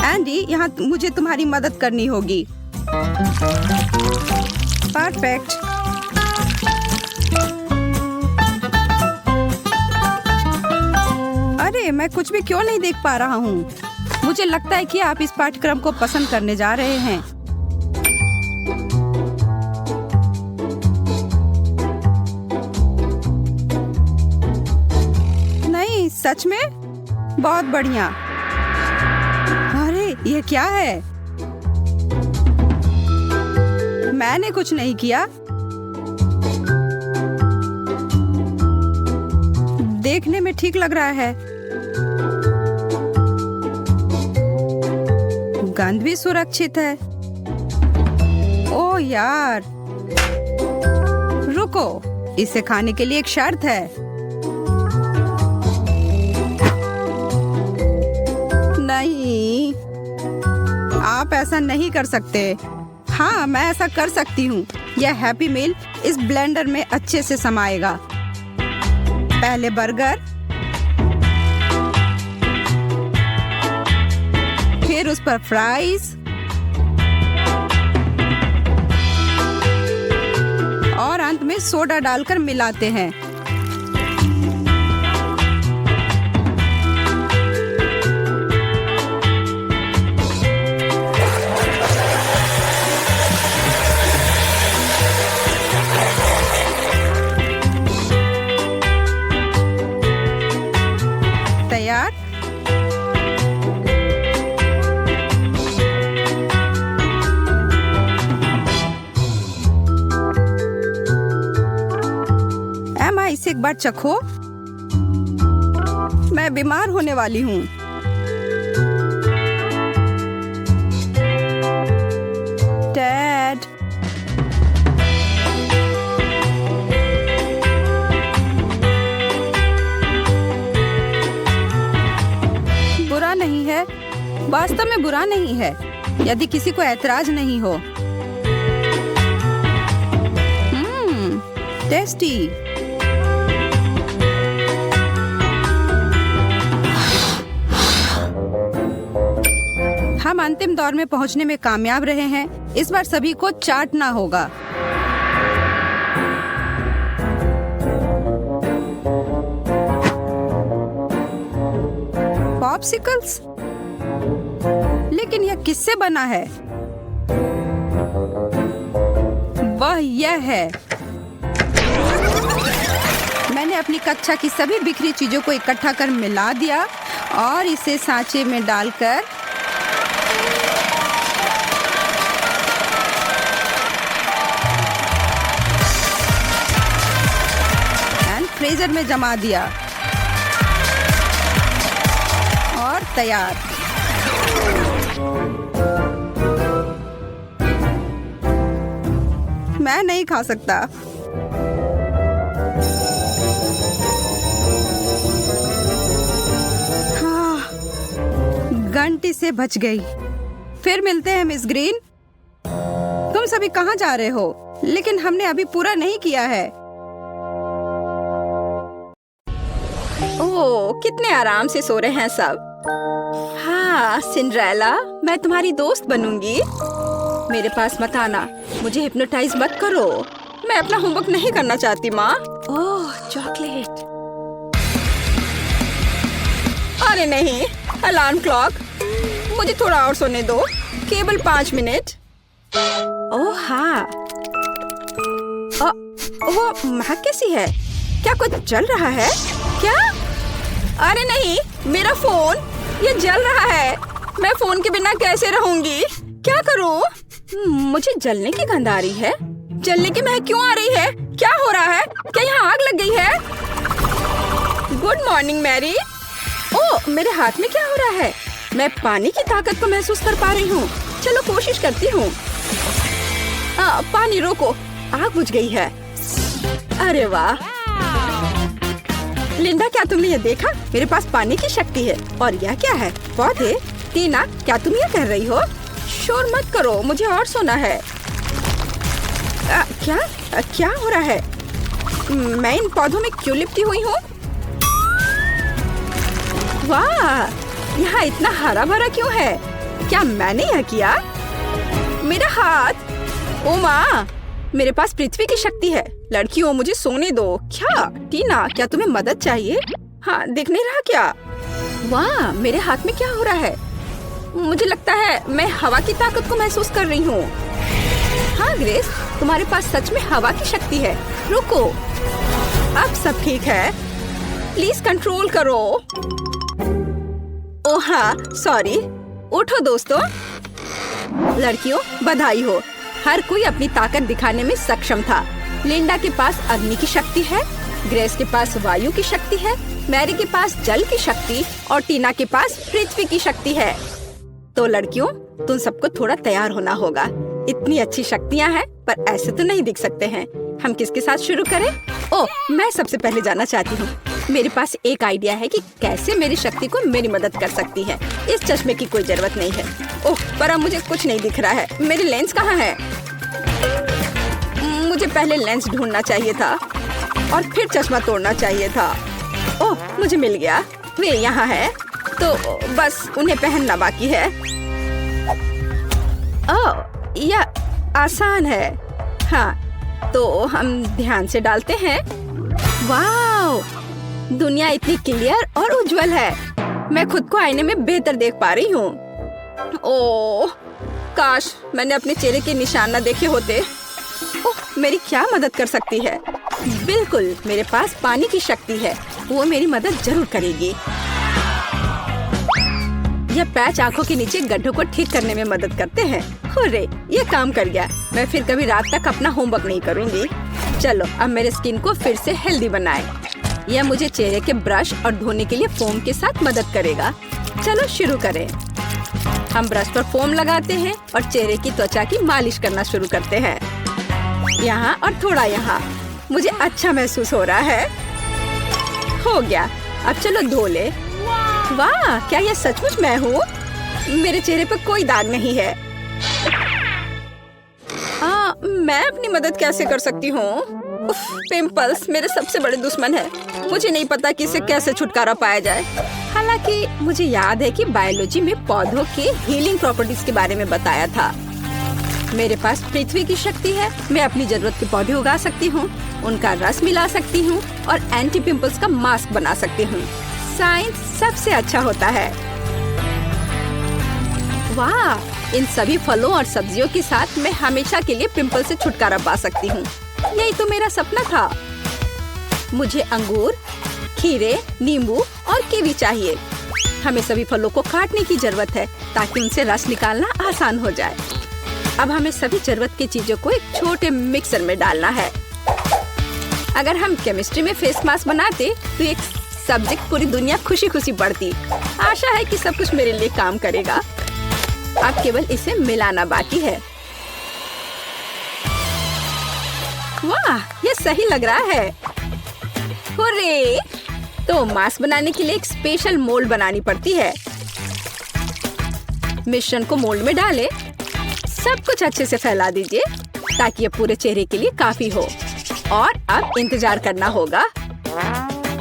एंडी, यहाँ मुझे तुम्हारी मदद करनी होगी। परफेक्ट। अरे, मैं कुछ भी क्यों नहीं देख पा रहा हूँ? मुझे लगता है कि आप इस पाठ्यक्रम को पसंद करने जा रहे हैं। नहीं, सच में? बहुत बढ़िया। अरे, ये क्या है? मैंने कुछ नहीं किया। देखने में ठीक लग रहा है। गंध भी सुरक्षित है। ओह यार, रुको, इसे खाने के लिए एक शर्त है। नहीं, आप ऐसा नहीं कर सकते। हाँ, मैं ऐसा कर सकती हूँ। यह हैप्पी मील इस ब्लेंडर में अच्छे से समाएगा। पहले बर्गर, फिर उस पर फ्राइज और अंत अंत में सोडा डालकर मिलाते हैं। तैयार। एमा, इसे एक बार चखो। मैं बीमार होने वाली हूँ। डैड, बुरा नहीं है, वास्तव में बुरा नहीं है, यदि किसी को ऐतराज नहीं हो। टेस्टी। हम अंतिम दौर में पहुंचने में कामयाब रहे हैं। इस बार सभी को चाटना होगा। पॉप्सिकल्स? लेकिन यह किससे बना है? वह यह है। मैंने अपनी कक्षा की सभी बिखरी चीजों को इकट्ठा कर मिला दिया और इसे सांचे में डालकर फ्रीजर में जमा दिया और तैयार। मैं नहीं खा सकता। हाँ, घंटी से बच गई। फिर मिलते हैं मिस ग्रीन। तुम सभी कहाँ जा रहे हो? लेकिन हमने अभी पूरा नहीं किया है। ओह, कितने आराम से सो रहे हैं सब। हाँ सिंड्रेला, मैं तुम्हारी दोस्त बनूंगी। मेरे पास मत आना, मुझे हिप्नोटाइज मत करो। मैं अपना होमवर्क नहीं करना चाहती माँ। ओह, चॉकलेट। अरे नहीं, अलार्म क्लॉक। मुझे थोड़ा और सोने दो, केवल 5 मिनट। ओह हाँ। ओह, महक कैसी है? क्या कुछ जल रहा है क्या? अरे नहीं, मेरा फोन, ये जल रहा है। मैं फोन के बिना कैसे रहूंगी? क्या करूं? मुझे जलने की गंध आ रही है। जलने की महक क्यों आ रही है? क्या हो रहा है? क्या यहाँ आग लग गई है? Good morning Mary. ओह, मेरे हाथ में क्या हो रहा है? मैं पानी की ताकत को महसूस कर पा रही हूँ। चलो कोशिश करती हूँ। पानी रोको, आग बुझ गई है। अरे वाह लिंडा, क्या तुमने ये देखा? मेरे पास पानी की शक्ति है। और यह क्या है? पौधे? टीना, क्या तुम ये कह रही हो? शोर मत करो, मुझे और सोना है। क्या हो रहा है? मैं इन पौधों में क्यों लिपटी हुई हूँ? वाह, यहाँ इतना हरा भरा क्यों है? क्या मैंने यह किया? मेरा हाथ। ओ माँ, मेरे पास पृथ्वी की शक्ति है। लड़कियों, मुझे सोने दो। क्या टीना, क्या तुम्हें मदद चाहिए? हाँ, दिख नहीं रहा क्या? वाह, मेरे हाथ में क्या हो रहा है? मुझे लगता है मैं हवा की ताकत को महसूस कर रही हूँ। हाँ ग्रेस, तुम्हारे पास सच में हवा की शक्ति है। रुको, अब सब ठीक है। प्लीज कंट्रोल करो। ओह हाँ, सॉरी। उठो दोस्तों। लड़कियों, बधाई हो। हर कोई अपनी ताकत दिखाने में सक्षम था। लिंडा के पास अग्नि की शक्ति है, ग्रेस के पास वायु की शक्ति है, मैरी के पास जल की शक्ति और टीना के पास पृथ्वी की शक्ति है। तो लड़कियों, तुम सबको थोड़ा तैयार होना होगा। इतनी अच्छी शक्तियाँ हैं, पर ऐसे तो नहीं दिख सकते हैं। हम किसके साथ शुरू करें? ओह, मैं सबसे पहले जाना चाहती हूँ। मेरे पास एक आइडिया है कि कैसे मेरी शक्ति को मेरी मदद कर सकती है। इस चश्मे की कोई जरूरत नहीं है। ओह, पर अब मुझे कुछ नहीं दिख रहा है। मेरी लेंस कहाँ है? मुझे पहले लेंस ढूंढना चाहिए था और फिर चश्मा तोड़ना चाहिए था। ओह, मुझे मिल गया। वे यहाँ है, तो बस उन्हें पहनना बाकी है। ओह, यह आसान है। हाँ, तो हम ध्यान से डालते हैं। वाओ, दुनिया इतनी क्लियर और उज्जवल है। मैं खुद को आईने में बेहतर देख पा रही हूँ। ओह, काश मैंने अपने चेहरे के निशान न देखे होते। ओह, मेरी क्या मदद कर सकती है? बिल्कुल, मेरे पास पानी की शक्ति है, वो मेरी मदद जरूर करेगी। यह पैच आंखों के नीचे गड्ढों को ठीक करने में मदद करते हैं। हुर्रे, ये काम कर गया। मैं फिर कभी रात तक अपना होमवर्क नहीं करूंगी। चलो अब मेरे स्किन को फिर से हेल्दी बनाएं। यह मुझे चेहरे के ब्रश और धोने के लिए फोम के साथ मदद करेगा। चलो शुरू करें। हम ब्रश पर फोम लगाते हैं और चेहरे की त्वचा की मालिश करना शुरू करते हैं। यहाँ और थोड़ा यहाँ। मुझे अच्छा महसूस हो रहा है। हो गया, अब चलो धो ले। वाह, क्या यह सचमुच मैं हूँ? मेरे चेहरे पर कोई दाग नहीं है। मैं अपनी मदद कैसे कर सकती हूँ? पिंपल्स मेरे सबसे बड़े दुश्मन है। मुझे नहीं पता कि इससे कैसे छुटकारा पाया जाए। हालांकि मुझे याद है कि बायोलॉजी में पौधों के हीलिंग प्रॉपर्टीज के बारे में बताया था। मेरे पास पृथ्वी की शक्ति है। मैं अपनी जरूरत के पौधे उगा सकती हूँ, उनका रस मिला सकती हूँ और एंटी पिंपल्स का मास्क बना सकती हूँ। साइंस सबसे अच्छा होता है। वाह, इन सभी फलों और सब्जियों के साथ मैं हमेशा के लिए पिंपल से छुटकारा पा सकती हूँ। यही तो मेरा सपना था। मुझे अंगूर, खीरे, नींबू और कीवी चाहिए। हमें सभी फलों को काटने की जरूरत है ताकि उनसे रस निकालना आसान हो जाए। अब हमें सभी जरूरत की चीजों को एक छोटे मिक्सर में डालना है। अगर हम केमिस्ट्री में फेस मास्क बनाते तो एक सब्जेक्ट पूरी दुनिया खुशी खुशी बढ़ती। आशा है कि सब कुछ मेरे लिए काम करेगा। अब केवल इसे मिलाना बाकी है। वाह, ये सही लग रहा है। हुर्रे! तो मास्क बनाने के लिए एक स्पेशल मोल्ड बनानी पड़ती है। मिश्रण को मोल्ड में डालें। सब कुछ अच्छे से फैला दीजिए ताकि ये पूरे चेहरे के लिए काफी हो। और अब इंतजार करना होगा।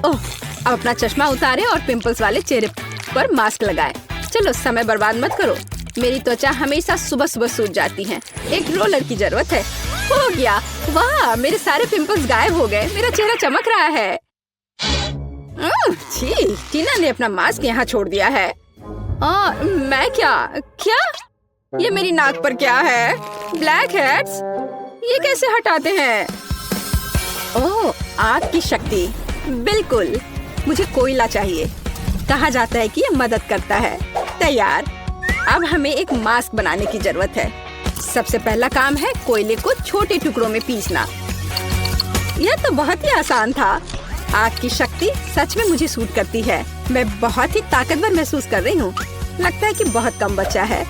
ओह, अब अपना चश्मा उतारें और पिंपल्स वाले चेहरे पर मास्क लगाएं। चलो समय बर्बाद मत करो। मेरी त्वचा हमेशा सुबह सुबह सूज जाती है। एक रोलर की जरूरत है। हो गया। वाह, मेरे सारे पिंपल्स गायब हो गए। मेरा चेहरा चमक रहा है। छी, टीना ने अपना मास्क यहाँ छोड़ दिया है। मैं क्या? ये मेरी नाक पर क्या है? Black heads? ये कैसे हटाते हैं? ओह, आग की शक्ति। बिल्कुल, मुझे कोयला चाहिए। कहा जाता है कि ये मदद करता है। तैयार। अब हमें एक मास्क बनाने की जरूरत है। सबसे पहला काम है कोयले को छोटे टुकड़ों में पीसना। यह तो बहुत ही आसान था। आग की शक्ति सच में मुझे सूट करती है। मैं बहुत ही ताकतवर महसूस कर रही हूँ। लगता है कि बहुत कम बचा है।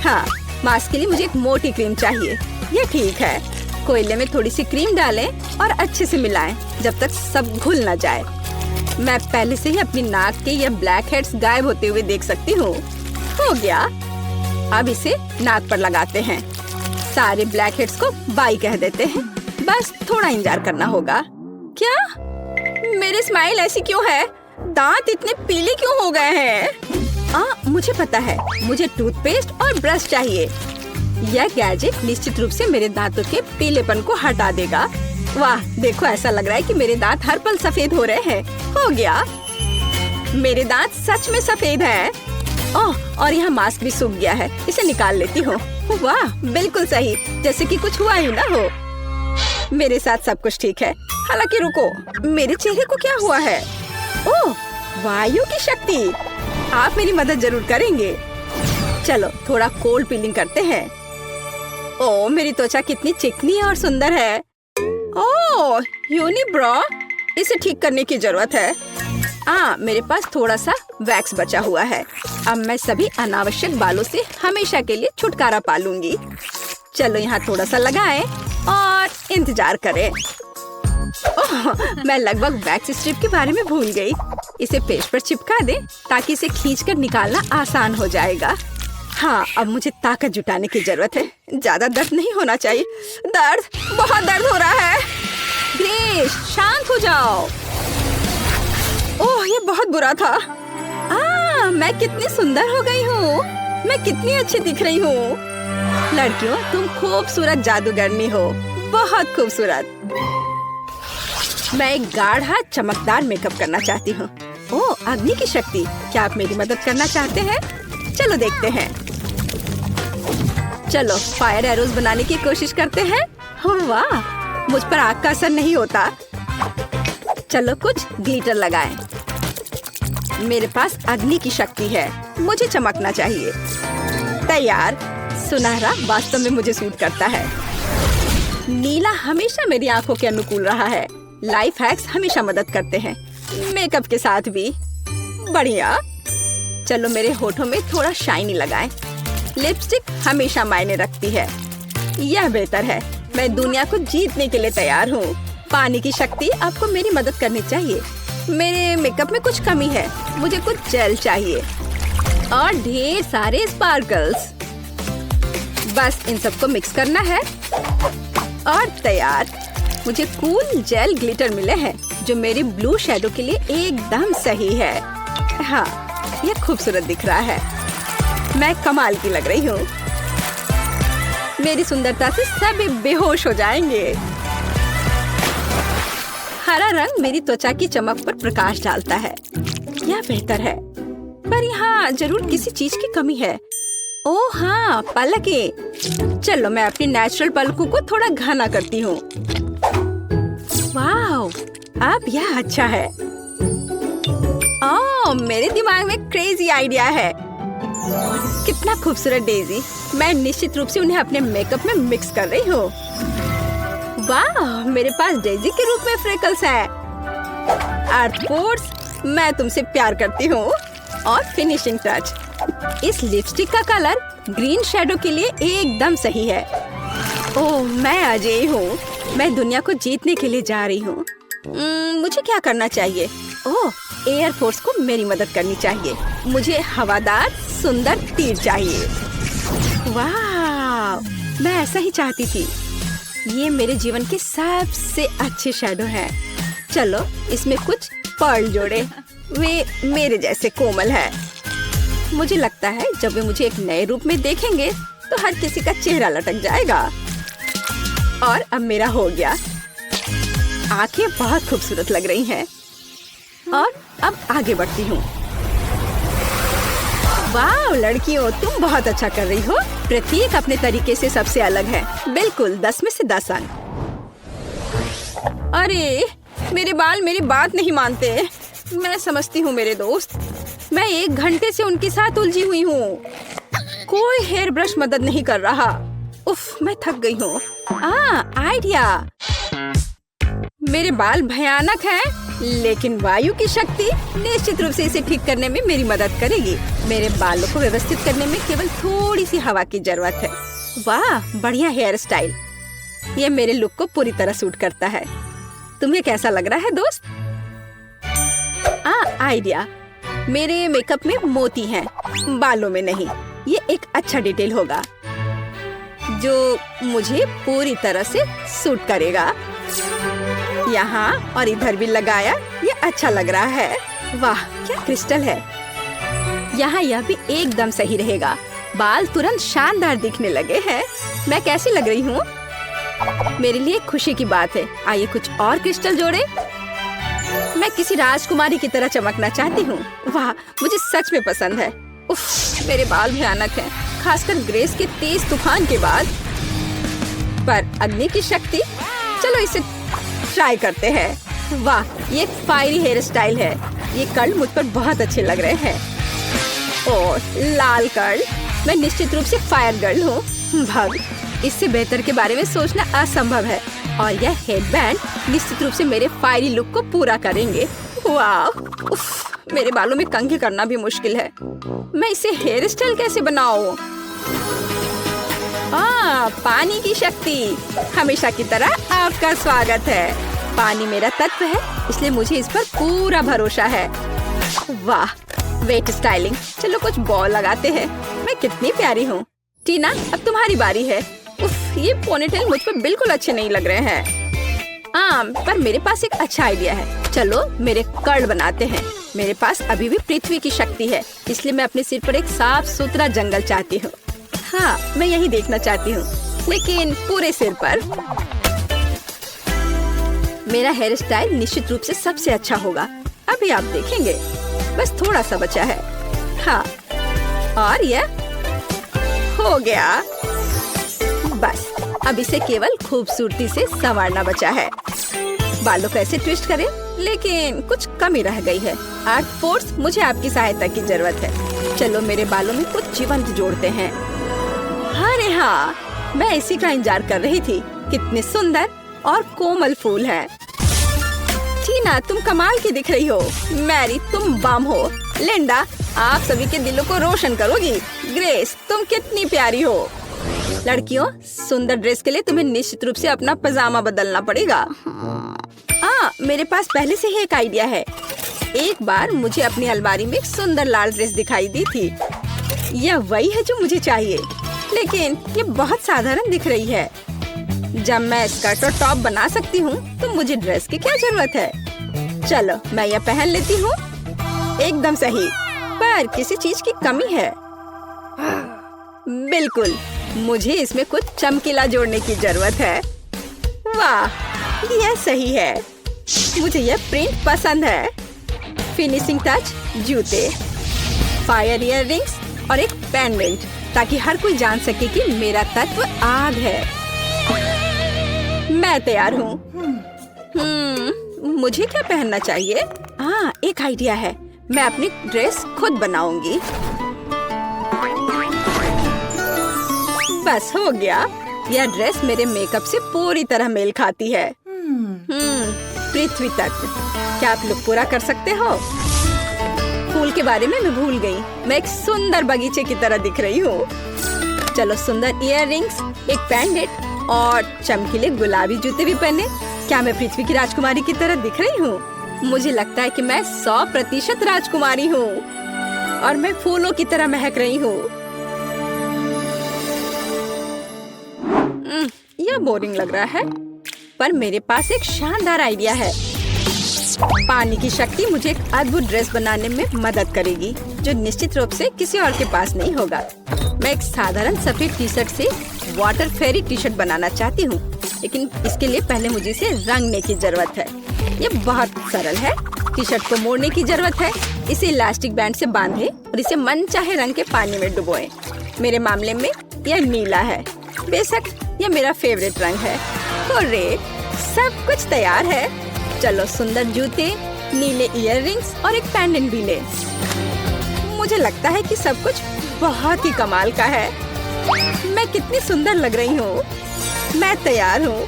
हाँ, मास्क के लिए मुझे एक मोटी क्रीम चाहिए। ये ठीक है। कोयले में थोड़ी सी क्रीम डालें और अच्छे से मिलाएं जब तक सब घुल न जाए। मैं पहले से ही अपनी नाक के ये ब्लैक हेड्स गायब होते हुए देख सकती हूँ। हो गया। अब इसे नाक पर लगाते हैं। सारे ब्लैक हेड्स को बाय कह देते हैं। बस थोड़ा इंतजार करना होगा। क्या? मेरी स्माइल ऐसी क्यों है? दांत इतने पीले क्यों हो गए हैं? मुझे पता है। मुझे टूथपेस्ट और ब्रश चाहिए। यह गैजेट निश्चित रूप से मेरे दांतों के पीलेपन को हटा देगा। वाह, देखो, ऐसा लग रहा है कि मेरे दांत हर पल सफेद हो रहे हैं। हो गया। मेरे दांत सच में सफेद हैं। ओह, और यह मास्क भी सूख गया है। इसे निकाल लेती हूँ। वाह, बिल्कुल सही, जैसे कि कुछ हुआ ही ना हो। मेरे साथ सब कुछ ठीक है। हालांकि रुको, मेरे चेहरे को क्या हुआ है? ओह, वायु की शक्ति। आप मेरी मदद जरूर करेंगे। चलो थोड़ा कोल्ड पीलिंग करते हैं। ओह, मेरी त्वचा कितनी चिकनी और सुंदर है। ओह, यूनिब्रो, इसे ठीक करने की जरूरत है। मेरे पास थोड़ा सा वैक्स बचा हुआ है। अब मैं सभी अनावश्यक बालों से हमेशा के लिए छुटकारा पा लूंगी। चलो यहाँ थोड़ा सा लगाएं और इंतजार करें। ओह, मैं लगभग वैक्स स्ट्रिप के बारे में भूल गई। इसे पेस्ट पर चिपका दें ताकि इसे खींचकर निकालना आसान हो जाएगा। हाँ, अब मुझे ताकत जुटाने की जरूरत है। ज्यादा दर्द नहीं होना चाहिए। बहुत दर्द हो रहा है। ग्रेस, शांत हो जाओ। ओह, ये बहुत बुरा था। मैं कितनी सुंदर हो गई हूँ। मैं कितनी अच्छी दिख रही हूँ। लड़कियों, तुम खूबसूरत जादूगरनी हो। बहुत खूबसूरत। मैं एक गाढ़ा चमकदार मेकअप करना चाहती हूँ। ओह, अग्नि की शक्ति, क्या आप मेरी मदद करना चाहते हैं? चलो देखते हैं। चलो फायर एरोज बनाने की कोशिश करते हैं। वाह, मुझ पर आग का असर नहीं होता। चलो कुछ ग्लिटर लगाएं। मेरे पास अग्नि की शक्ति है, मुझे चमकना चाहिए। तैयार। सुनहरा वास्तव में मुझे सूट करता है। नीला हमेशा मेरी आंखों के अनुकूल रहा है। लाइफ हैक्स हमेशा मदद करते हैं, मेकअप के साथ भी। बढ़िया। चलो मेरे होठों में थोड़ा शाइनी लगाएं। लिपस्टिक हमेशा मायने रखती है। यह बेहतर है। मैं दुनिया को जीतने के लिए तैयार हूँ। पानी की शक्ति, आपको मेरी मदद करनी चाहिए। मेरे मेकअप में कुछ कमी है, मुझे कुछ जेल चाहिए और ढेर सारे स्पार्कल्स। बस इन सबको मिक्स करना है और तैयार। मुझे कूल जेल ग्लिटर मिले हैं जो मेरी ब्लू शैडो के लिए एकदम सही है। हाँ, यह खूबसूरत दिख रहा है। मैं कमाल की लग रही हूँ। मेरी सुंदरता से सभी बेहोश हो जाएंगे। हरा रंग मेरी त्वचा की चमक पर प्रकाश डालता है। यह बेहतर है, पर यहाँ जरूर किसी चीज की कमी है। ओह हाँ, पलकें। चलो मैं अपनी नेचुरल पलकों को थोड़ा घना करती हूँ। वाह, अब यह अच्छा है। ओह, मेरे दिमाग में क्रेजी आइडिया है। कितना खूबसूरत डेजी। मैं निश्चित रूप से उन्हें अपने मेकअप में मिक्स कर रही हूँ। वाह, मेरे पास डेजी के रूप में फ्रेकल्स हैं। आर्थपोर्स, मैं तुमसे प्यार करती हूँ। और फिनिशिंग टच, इस लिपस्टिक का कलर ग्रीन शैडो के लिए एकदम सही है। ओह, मैं अजय हूँ। मैं दुनिया को जीतने के लिए जा रही हूँ। मुझे क्या करना चाहिए? ओह, एयर फोर्स को मेरी मदद करनी चाहिए। मुझे हवादार सुंदर तीर चाहिए। वाह, मैं ऐसा ही चाहती थी। ये मेरे जीवन के सबसे अच्छे शैडो हैं। चलो इसमें कुछ पर्ल जोड़े। वे मेरे जैसे कोमल है। मुझे लगता है जब वे मुझे एक नए रूप में देखेंगे तो हर किसी का चेहरा लटक जाएगा। और अब मेरा हो गया। आंखें बहुत खूबसूरत लग रही हैं। और अब आगे बढ़ती हूँ। वाह लड़कियों, तुम बहुत अच्छा कर रही हो। प्रत्येक अपने तरीके से सबसे अलग है। बिल्कुल 10 में से 10 अंक। अरे मेरे बाल मेरी बात नहीं मानते। मैं समझती हूँ मेरे दोस्त, मैं 1 घंटे से उनके साथ उलझी हुई हूँ। कोई हेयर ब्रश मदद नहीं कर रहा। उफ, मैं थक गई हूँ। आइडिया। मेरे बाल भयानक हैं, लेकिन वायु की शक्ति निश्चित रूप से इसे ठीक करने में मेरी मदद करेगी। मेरे बालों को व्यवस्थित करने में केवल थोड़ी सी हवा की जरूरत है। वाह, बढ़िया हेयर स्टाइल। ये मेरे लुक को पूरी तरह सूट करता है। तुम्हें कैसा लग रहा है दोस्त? आइडिया। मेरे मेकअप में मोती हैं, बालों में नहीं। ये एक अच्छा डिटेल होगा जो मुझे पूरी तरह से सूट करेगा। यहाँ और इधर भी लगाया, ये अच्छा लग रहा है। वाह, क्या क्रिस्टल है। यहाँ यह भी एकदम सही रहेगा। बाल तुरंत शानदार दिखने लगे हैं। मैं कैसी लग रही हूँ? मेरे लिए खुशी की बात है। आइए कुछ और क्रिस्टल जोड़े। मैं किसी राजकुमारी की तरह चमकना चाहती हूँ। वाह, मुझे सच में पसंद है। उफ, मेरे बाल भयानक हैं, खासकर ग्रेस के तेज तूफान के बाद। पर अग्नि की शक्ति, चलो इसे ट्राई करते हैं। वाह, ये फायरी हेयर स्टाइल है। ये कर्ल मुझ पर बहुत अच्छे लग रहे हैं। और लाल कर्ल, मैं निश्चित रूप से फायर गर्ल हूँ। भग, इससे बेहतर के बारे में सोचना असंभव है। और यह हेडबैंड निश्चित रूप से मेरे फायरी लुक को पूरा करेंगे। वाह, उफ, मेरे बालों में कंघी करना भी मुश्किल है। मैं इसे हेयर स्टाइल कैसे बनाऊं? पानी की शक्ति, हमेशा की तरह आपका स्वागत है। पानी मेरा तत्व है, इसलिए मुझे इस पर पूरा भरोसा है। वाह, वेट स्टाइलिंग। चलो कुछ बॉल लगाते हैं। मैं कितनी प्यारी हूँ। टीना, अब तुम्हारी बारी है। उफ, ये पोनीटेल मुझ पर बिल्कुल अच्छे नहीं लग रहे हैं। पर मेरे पास एक अच्छा आइडिया है। चलो मेरे कर्ल बनाते हैं। मेरे पास अभी भी पृथ्वी की शक्ति है, इसलिए मैं अपने सिर पर एक साफ सुथरा जंगल चाहती हूँ। हाँ, मैं यही देखना चाहती हूँ, लेकिन पूरे सिर पर। मेरा हेयर स्टाइल निश्चित रूप से सबसे अच्छा होगा। अभी आप देखेंगे, बस थोड़ा सा बचा है। हाँ, और ये हो गया। बस अब इसे केवल खूबसूरती से संवारना बचा है। बालों को ऐसे ट्विस्ट करें, लेकिन कुछ कमी रह गई है। आर्ट फोर्स, मुझे आपकी सहायता की जरूरत है। चलो मेरे बालों में कुछ जीवंत जोड़ते हैं। अरे हाँ, मैं इसी का इंतजार कर रही थी। कितने सुंदर और कोमल फूल हैं। टीना, तुम कमाल की दिख रही हो। मैरी, तुम बम हो। लिंडा, आप सभी के दिलों को रोशन करोगी। ग्रेस, तुम कितनी प्यारी हो। लड़कियों, सुंदर ड्रेस के लिए तुम्हें निश्चित रूप से अपना पजामा बदलना पड़ेगा। मेरे पास पहले से ही एक आइडिया है। एक बार मुझे अपनी अलमारी में एक सुंदर लाल ड्रेस दिखाई दी थी। यह वही है जो मुझे चाहिए, लेकिन ये बहुत साधारण दिख रही है। जब मैं स्कर्ट और टॉप बना सकती हूँ, तो मुझे ड्रेस की क्या जरूरत है। चलो मैं यह पहन लेती हूँ। एकदम सही, पर किसी चीज की कमी है। बिल्कुल, मुझे इसमें कुछ चमकीला जोड़ने की जरूरत है। वाह, यह सही है। मुझे यह प्रिंट पसंद है। फिनिशिंग टच, जूते, फायर इयररिंग्स और एक पेंडेंट, ताकि हर कोई जान सके कि मेरा तत्व आग है। मैं तैयार हूँ। मुझे क्या पहनना चाहिए? एक आइडिया है। मैं अपनी ड्रेस खुद बनाऊंगी। बस हो गया। यह ड्रेस मेरे मेकअप से पूरी तरह मेल खाती है। पृथ्वी तक। क्या आप लोग पूरा कर सकते हो? फूल के बारे में मैं भूल गई। मैं एक सुंदर बगीचे की तरह दिख रही हूँ। चलो सुंदर इयररिंग्स, एक पेंडेंट और चमकीले गुलाबी जूते भी पहने। क्या मैं पृथ्वी की राजकुमारी की तरह दिख रही हूँ? मुझे लगता है कि मैं 100% राजकुमारी हूँ और मैं फूलों की तरह महक रही हूँ। यह बोरिंग लग रहा है, पर मेरे पास एक शानदार आइडिया है। पानी की शक्ति मुझे एक अद्भुत ड्रेस बनाने में मदद करेगी, जो निश्चित रूप से किसी और के पास नहीं होगा। मैं एक साधारण सफेद टी शर्ट से वाटर फेरी टी शर्ट बनाना चाहती हूँ, लेकिन इसके लिए पहले मुझे इसे रंगने की जरूरत है। ये बहुत सरल है। टी शर्ट को मोड़ने की जरूरत है। इसे इलास्टिक बैंड से बांधे और इसे मनचाहे रंग के पानी में डुबोएं। मेरे मामले में यह नीला है। बेशक यह मेरा फेवरेट रंग है। हुर्रे, सब कुछ तैयार है। चलो सुंदर जूते, नीले इयररिंग्स और एक पेंडेंट भी ले। मुझे लगता है कि सब कुछ बहुत ही कमाल का है। मैं कितनी सुंदर लग रही हूँ। मैं तैयार हूँ।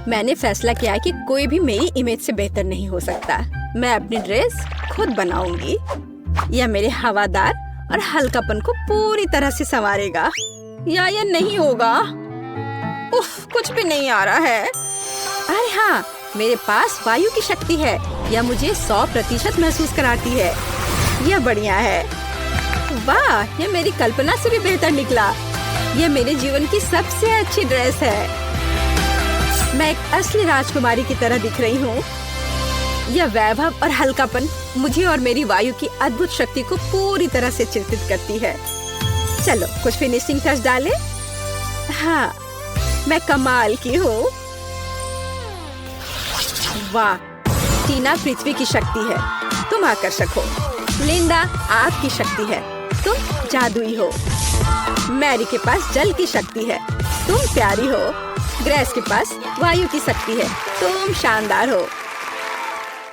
मैंने फैसला किया कि कोई भी मेरी इमेज से बेहतर नहीं हो सकता। मैं अपनी ड्रेस खुद बनाऊंगी। यह मेरे हवादार और हल्कापन को पूरी तरह से संवारेगा। या यह नहीं होगा। उफ, कुछ भी नहीं आ रहा है। अरे हाँ, मेरे पास वायु की शक्ति है। यह मुझे 100% महसूस कराती है। यह बढ़िया है। वाह, यह मेरी कल्पना से भी बेहतर निकला। यह मेरे जीवन की सबसे अच्छी ड्रेस है। मैं एक असली राजकुमारी की तरह दिख रही हूँ। यह वैभव और हल्कापन मुझे और मेरी वायु की अद्भुत शक्ति को पूरी तरह से चिंतित करती है। चलो कुछ फिनिशिंग टच डालें। हाँ, मैं कमाल की हूँ। वाह, टीना पृथ्वी की शक्ति है। तुम आकर्षक हो। लिंडा आग की शक्ति है। तुम जादुई हो। मैरी के पास जल की शक्ति है। तुम प्यारी हो। ग्रेस के पास वायु की शक्ति है। तुम शानदार हो।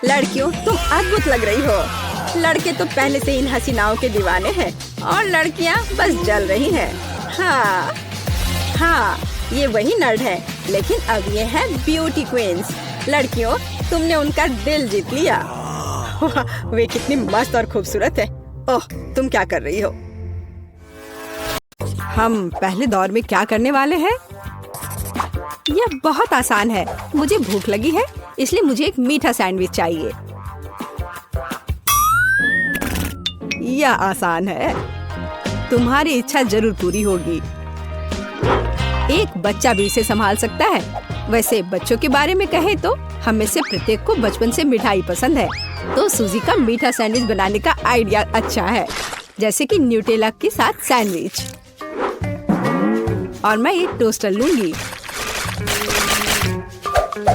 लड़कियों, तुम अद्भुत लग रही हो। लड़के तो पहले से इन हसीनाओं के दीवाने हैं और लड़कियां बस जल रही हैं। हाँ, ये वही नर्ड है, लेकिन अब ये है ब्यूटी क्वींस। लड़कियों, तुमने उनका दिल जीत लिया। वे कितनी मस्त और खूबसूरत है। ओह, तुम क्या कर रही हो? हम पहले दौर में क्या करने वाले हैं? यह बहुत आसान है। मुझे भूख लगी है, इसलिए मुझे एक मीठा सैंडविच चाहिए। यह आसान है। तुम्हारी इच्छा जरूर पूरी होगी। एक बच्चा भी इसे संभाल सकता है। वैसे बच्चों के बारे में कहे तो हम में से प्रत्येक को बचपन से मिठाई पसंद है, तो सूजी का मीठा सैंडविच बनाने का आइडिया अच्छा है, जैसे कि न्यूटेला के साथ सैंडविच। और मैं एक टोस्टर लूंगी।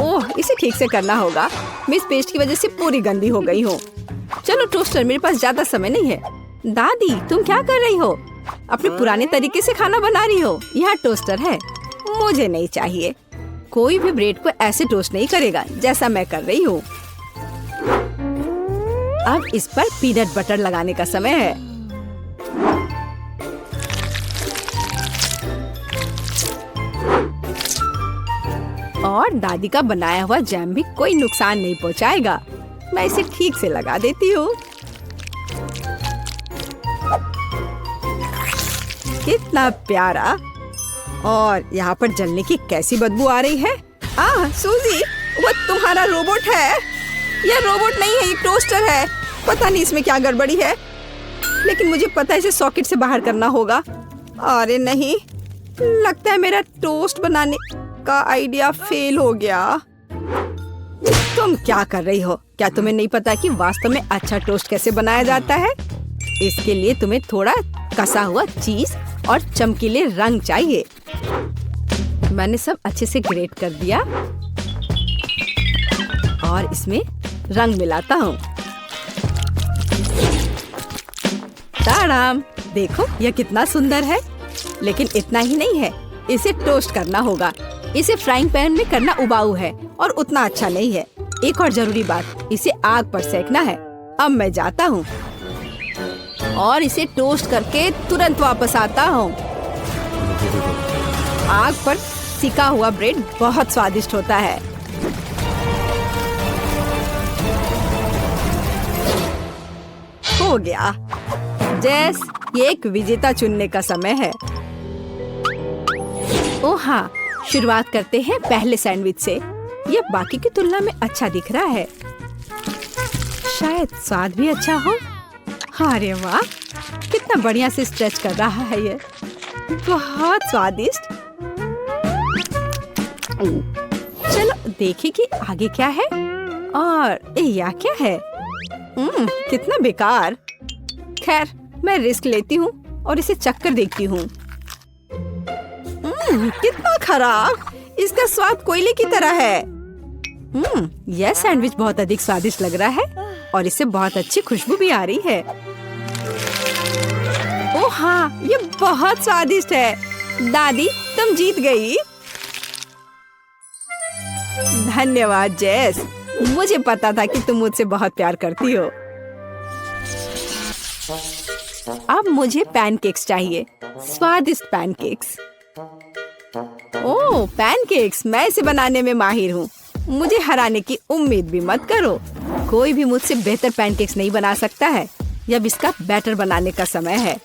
ओह, इसे ठीक से करना होगा। मैं इस पेस्ट की वजह से पूरी गंदी हो गई हूँ। चलो टोस्टर, मेरे पास ज्यादा समय नहीं है। दादी, तुम क्या कर रही हो? अपने पुराने तरीके से खाना बना रही हो। यहाँ टोस्टर है, मुझे नहीं चाहिए। कोई भी ब्रेड को ऐसे टोस्ट नहीं करेगा जैसा मैं कर रही हूँ। अब इस पर पीनट बटर लगाने का समय है। और दादी का बनाया हुआ जैम भी कोई नुकसान नहीं पहुंचाएगा। मैं इसे ठीक से लगा देती हूँ। कितना प्यारा। और यहाँ पर जलने की कैसी बदबू आ रही है। सूजी, वो तुम्हारा रोबोट है। यह रोबोट नहीं है, ये टोस्टर है। पता नहीं इसमें क्या गड़बड़ी है, लेकिन मुझे पता है इसे सॉकेट से बाहर करना होगा। अरे नहीं, लगता है मेरा टोस्ट बनाने का आइडिया फेल हो गया। तुम क्या कर रही हो? क्या तुम्हें नहीं पता कि वास्तव में अच्छा टोस्ट कैसे बनाया जाता है? इसके लिए तुम्हें थोड़ा कसा हुआ चीज और चमकीले रंग चाहिए। मैंने सब अच्छे से ग्रेट कर दिया और इसमें रंग मिलाता हूँ। ताड़ाम, देखो यह कितना सुंदर है। लेकिन इतना ही नहीं है, इसे टोस्ट करना होगा। इसे फ्राइंग पैन में करना उबाऊ है और उतना अच्छा नहीं है। एक और जरूरी बात, इसे आग पर सेकना है। अब मैं जाता हूँ और इसे टोस्ट करके तुरंत वापस आता हूँ। आग पर सिका हुआ ब्रेड बहुत स्वादिष्ट होता है। हो गया। जेस, ये एक विजेता चुनने का समय है। ओह हाँ, शुरुआत करते हैं पहले सैंडविच से। यह बाकी की तुलना में अच्छा दिख रहा है। शायद स्वाद भी अच्छा हो। अरे वाह, कितना बढ़िया से स्ट्रेच कर रहा है ये। बहुत स्वादिष्ट। चलो देखें कि आगे क्या है। और यह क्या है? कितना बेकार। खैर, मैं रिस्क लेती हूँ और इसे चक्कर देखती हूँ। कितना खराब। इसका स्वाद कोयले की तरह है। यह सैंडविच बहुत अधिक स्वादिष्ट लग रहा है और इससे बहुत अच्छी खुशबू भी आ रही है। ओह हाँ, ये बहुत स्वादिष्ट है। दादी, तुम जीत गई। धन्यवाद जेस, मुझे पता था कि तुम मुझसे बहुत प्यार करती हो। अब मुझे पैनकेक्स चाहिए, स्वादिष्ट पैनकेक्स। ओह पैनकेक्स, मैं इसे बनाने में माहिर हूँ। मुझे हराने की उम्मीद भी मत करो। कोई भी मुझसे बेहतर पैनकेक्स नहीं बना सकता है। अब इसका बैटर बनाने का समय है।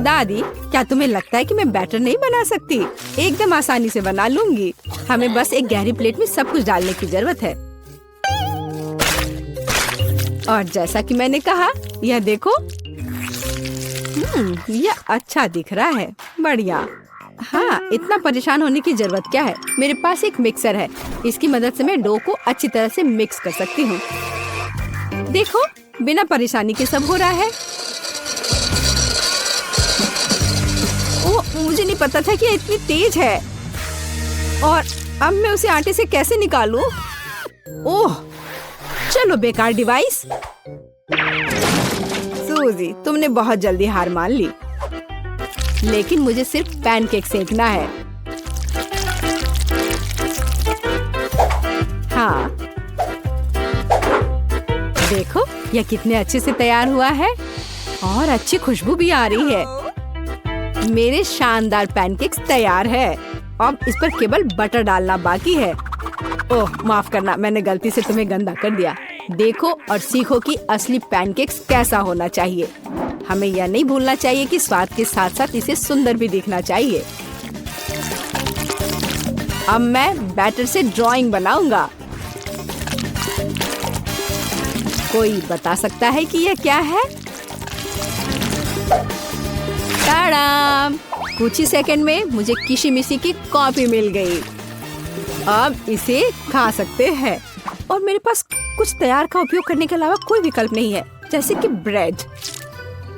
दादी, क्या तुम्हें लगता है कि मैं बैटर नहीं बना सकती? एकदम आसानी से बना लूंगी। हमें बस एक गहरी प्लेट में सब कुछ डालने की जरूरत है। और जैसा कि मैंने कहा, यह देखो। यह अच्छा दिख रहा है। बढ़िया। हाँ, इतना परेशान होने की जरूरत क्या है? मेरे पास एक मिक्सर है। इसकी मदद से मैं डो को अच्छी तरह से मिक्स कर सकती हूँ। देखो, बिना परेशानी के सब हो रहा है। ओह, मुझे नहीं पता था कि यह इतनी तेज है। और अब मैं उसे आटे से कैसे निकालूं? ओह, चलो बेकार डिवाइस। सूजी, तुमने बहुत जल्दी हार मान ली। लेकिन मुझे सिर्फ पैनकेक सेकना है। हाँ, देखो यह कितने अच्छे से तैयार हुआ है और अच्छी खुशबू भी आ रही है। मेरे शानदार पैनकेक्स तैयार है। अब इस पर केवल बटर डालना बाकी है। ओह माफ करना, मैंने गलती से तुम्हें गंदा कर दिया। देखो और सीखो कि असली पैनकेक्स कैसा होना चाहिए। हमें यह नहीं भूलना चाहिए कि स्वाद के साथ साथ इसे सुंदर भी दिखना चाहिए। अब मैं बैटर से ड्राइंग बनाऊंगा। कोई बता सकता है कि यह क्या है? टाडाम! कुछ ही सेकंड में मुझे किशिमिशी की कॉपी मिल गई। अब इसे खा सकते हैं। और मेरे पास कुछ तैयार का उपयोग करने के अलावा कोई विकल्प नहीं है, जैसे कि ब्रेड।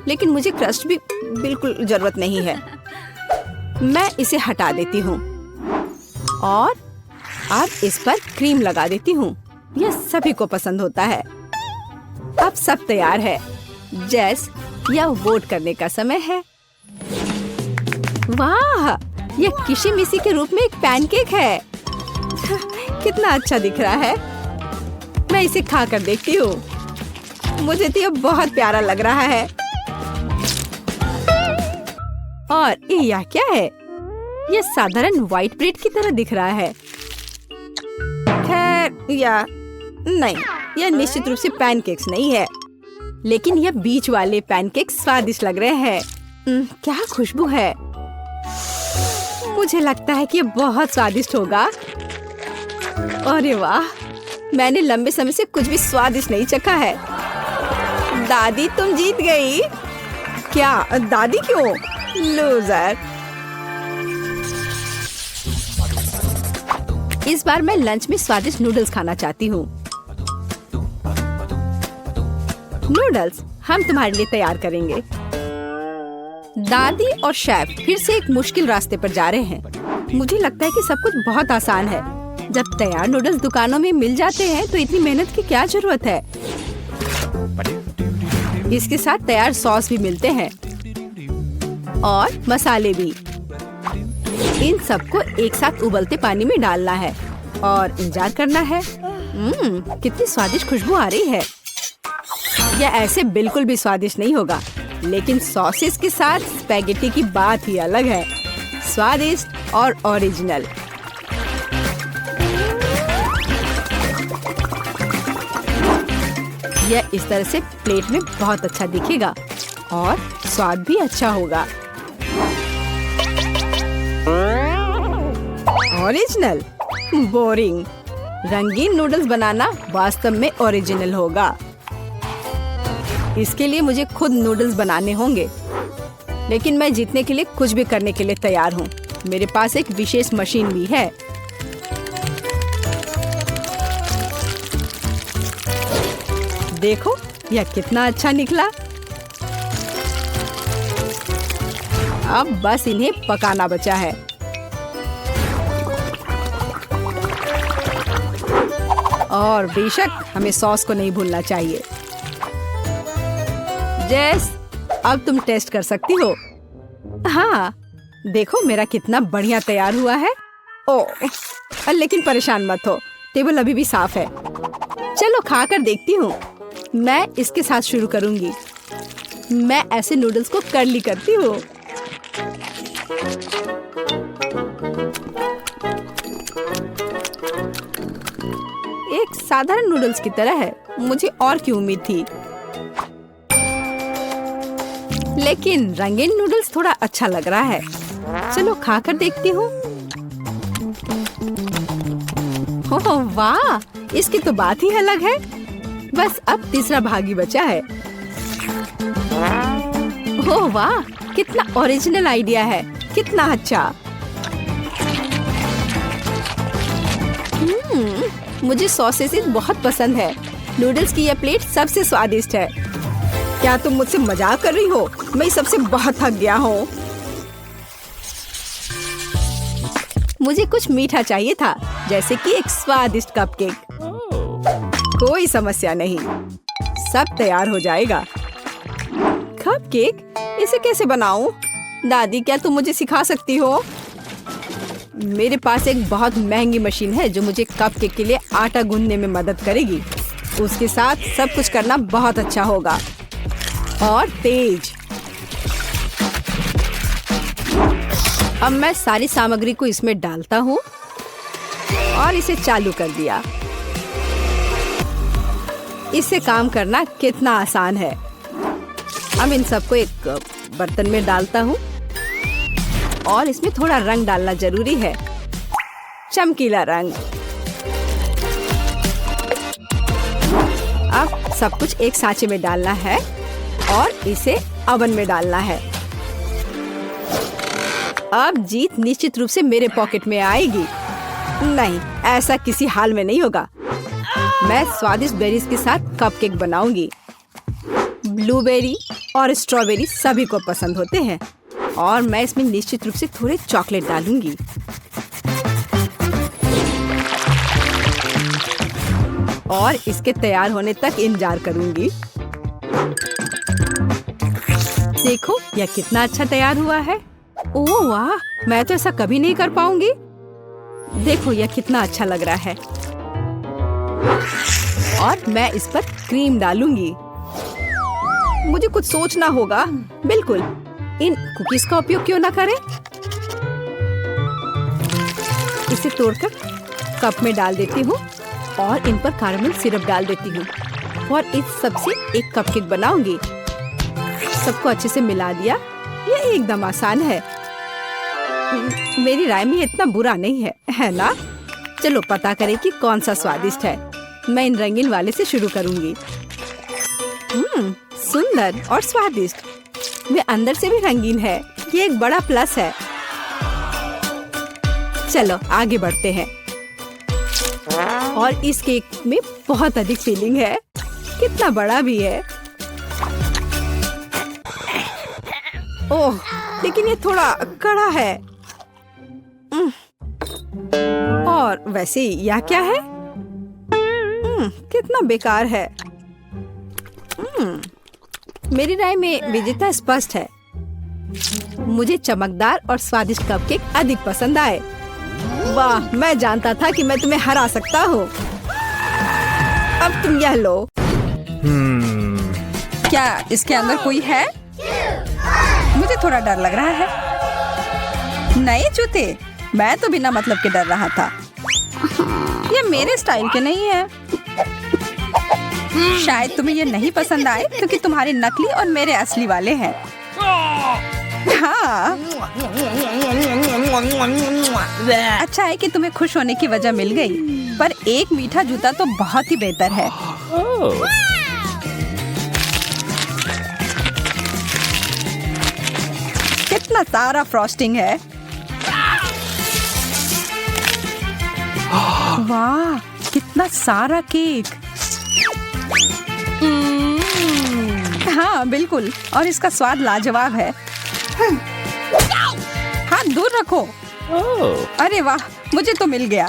लेकिन मुझे क्रस्ट भी बिल्कुल जरूरत नहीं है। मैं इसे हटा देती हूँ और अब इस पर क्रीम लगा देती हूँ। यह सभी को पसंद होता है। अब सब तैयार है। जेस, यह वोट करने का समय है। वाह, यह किशमिशी के रूप में एक पैनकेक है। कितना अच्छा दिख रहा है। मैं इसे खा कर देखती हूँ। मुझे तो यह बहुत प्यारा लग रहा है। और यह क्या है? यह साधारण व्हाइट ब्रेड की तरह दिख रहा है। खैर, या नहीं, यह निश्चित रूप से पैनकेक्स नहीं है, लेकिन यह बीच वाले पैनकेक स्वादिष्ट लग रहे हैं। क्या खुशबू है। मुझे लगता है कि यह बहुत स्वादिष्ट होगा। अरे वाह, मैंने लंबे समय से कुछ भी स्वादिष्ट नहीं चखा है। दादी, तुम जीत गई। क्या? दादी क्यों? लूजर। इस बार मैं लंच में स्वादिष्ट नूडल्स खाना चाहती हूँ। नूडल्स हम तुम्हारे लिए तैयार करेंगे। दादी और शेफ फिर से एक मुश्किल रास्ते पर जा रहे हैं। मुझे लगता है कि सब कुछ बहुत आसान है। जब तैयार नूडल्स दुकानों में मिल जाते हैं तो इतनी मेहनत की क्या जरूरत है। इसके साथ तैयार सॉस भी मिलते हैं और मसाले भी। इन सबको एक साथ उबलते पानी में डालना है और इंतजार करना है। कितनी स्वादिष्ट खुशबू आ रही है। यह ऐसे बिल्कुल भी स्वादिष्ट नहीं होगा, लेकिन सॉसेस के साथ स्पैगेटी की बात ही अलग है। स्वादिष्ट और ओरिजिनल। यह इस तरह से प्लेट में बहुत अच्छा दिखेगा और स्वाद भी अच्छा होगा। ओरिजिनल? बोरिंग। रंगीन नूडल्स बनाना वास्तव में ओरिजिनल होगा। इसके लिए मुझे खुद नूडल्स बनाने होंगे, लेकिन मैं जीतने के लिए कुछ भी करने के लिए तैयार हूँ। मेरे पास एक विशेष मशीन भी है। देखो, यह कितना अच्छा निकला। अब बस इन्हें पकाना बचा है। और बेशक हमें सॉस को नहीं भूलना चाहिए। जेस, अब तुम टेस्ट कर सकती हो। हाँ, देखो मेरा कितना बढ़िया तैयार हुआ है। ओह, लेकिन परेशान मत हो, टेबल अभी भी साफ है। चलो खा कर देखती हूँ। मैं इसके साथ शुरू करूंगी। मैं ऐसे नूडल्स को कर्ली करती हूँ। एक साधारण नूडल्स की तरह है। मुझे और की उम्मीद थी, लेकिन रंगीन नूडल्स थोड़ा अच्छा लग रहा है। चलो खा कर देखती हूँ। ओह वाह, इसकी तो बात ही अलग है। बस अब तीसरा भाग ही बचा है। ओह वाह, कितना ओरिजिनल आइडिया है। कितना अच्छा। मुझे सॉसेस बहुत पसंद है। नूडल्स की यह प्लेट सबसे स्वादिष्ट है। क्या तुम मुझसे मजाक कर रही हो? मैं सबसे बहुत थक गया हूँ। मुझे कुछ मीठा चाहिए था, जैसे कि एक स्वादिष्ट कपकेक। कोई समस्या नहीं, सब तैयार हो जाएगा। कपकेक? इसे कैसे बनाऊं? दादी, क्या तुम मुझे सिखा सकती हो? मेरे पास एक बहुत महंगी मशीन है जो मुझे कपकेक के लिए आटा गूंदने में मदद करेगी। उसके साथ सब कुछ करना बहुत अच्छा होगा और तेज। अब मैं सारी सामग्री को इसमें डालता हूँ और इसे चालू कर दिया। इससे काम करना कितना आसान है। अब इन सबको एक बर्तन में डालता हूँ और इसमें थोड़ा रंग डालना जरूरी है, चमकीला रंग। अब सब कुछ एक सांचे में डालना है और इसे ओवन में डालना है। अब जीत निश्चित रूप से मेरे पॉकेट में आएगी। नहीं, ऐसा किसी हाल में नहीं होगा। मैं स्वादिष्ट बेरीज के साथ कपकेक बनाऊंगी। ब्लूबेरी और स्ट्रॉबेरी सभी को पसंद होते हैं और मैं इसमें निश्चित रूप से थोड़े चॉकलेट डालूंगी। और इसके तैयार होने तक इंतजार करूंगी। देखो यह कितना अच्छा तैयार हुआ है। ओह वाह, मैं तो ऐसा कभी नहीं कर पाऊंगी। देखो यह कितना अच्छा लग रहा है। और मैं इस पर क्रीम डालूंगी। मुझे कुछ सोचना होगा। बिल्कुल, इन कुकीज का उपयोग क्यों ना करें। इसे तोड़कर कप में डाल देती हूँ और इन पर कैरेमल सिरप डाल देती हूँ और इस सब से एक कपकेक बनाऊंगी। सबको अच्छे से मिला दिया। यह एकदम आसान है। मेरी राय में इतना बुरा नहीं है ना? चलो पता करें कि कौन सा स्वादिष्ट है। मैं इन रंगीन वाले से शुरू करूंगी। सुंदर और स्वादिष्ट। वे अंदर से भी रंगीन है। ये एक बड़ा प्लस है। चलो आगे बढ़ते हैं। और इस केक में बहुत अधिक फिलिंग है। कितना बड़ा भी है। ओह, लेकिन ये थोड़ा कड़ा है। और वैसे यह क्या है? कितना बेकार है। मेरी राय में विजेता स्पष्ट है। मुझे चमकदार और स्वादिष्ट कपकेक अधिक पसंद आए। वाह, मैं जानता था कि मैं तुम्हें हरा सकता हूँ। अब तुम यह लो। क्या इसके अंदर कोई है? मुझे थोड़ा डर लग रहा है। नए जूते? मैं तो बिना मतलब के डर रहा था। ये मेरे स्टाइल के नहीं है। शायद तुम्हें ये नहीं पसंद आए क्योंकि तुम्हारे नकली और मेरे असली वाले हैं। हाँ, अच्छा है कि तुम्हें खुश होने की वजह मिल गई, पर एक मीठा जूता तो बहुत ही बेहतर है। कितना सारा फ्रॉस्टिंग है। वाह, कितना सारा केक। हाँ बिल्कुल, और इसका स्वाद लाजवाब है। हाथ दूर रखो। अरे वाह, मुझे तो मिल गया।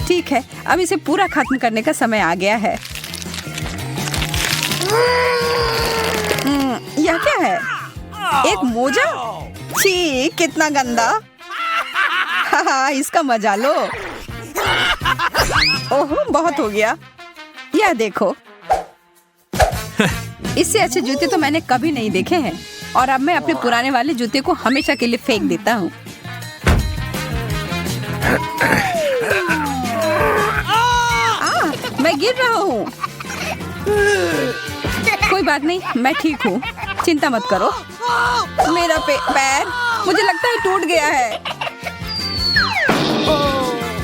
ठीक है, अब इसे पूरा खत्म करने का समय आ गया है। यह क्या है? एक मोजा? छी, कितना गंदा। हाँ, इसका मजा लो। ओह, बहुत हो गया। यह देखो। इससे अच्छे जूते तो मैंने कभी नहीं देखे हैं और अब मैं अपने पुराने वाले जूते को हमेशा के लिए फेंक देता हूँ। मैं गिर रहा हूँ। कोई बात नहीं, मैं ठीक हूँ। चिंता मत करो। मेरा पैर मुझे लगता है टूट गया है।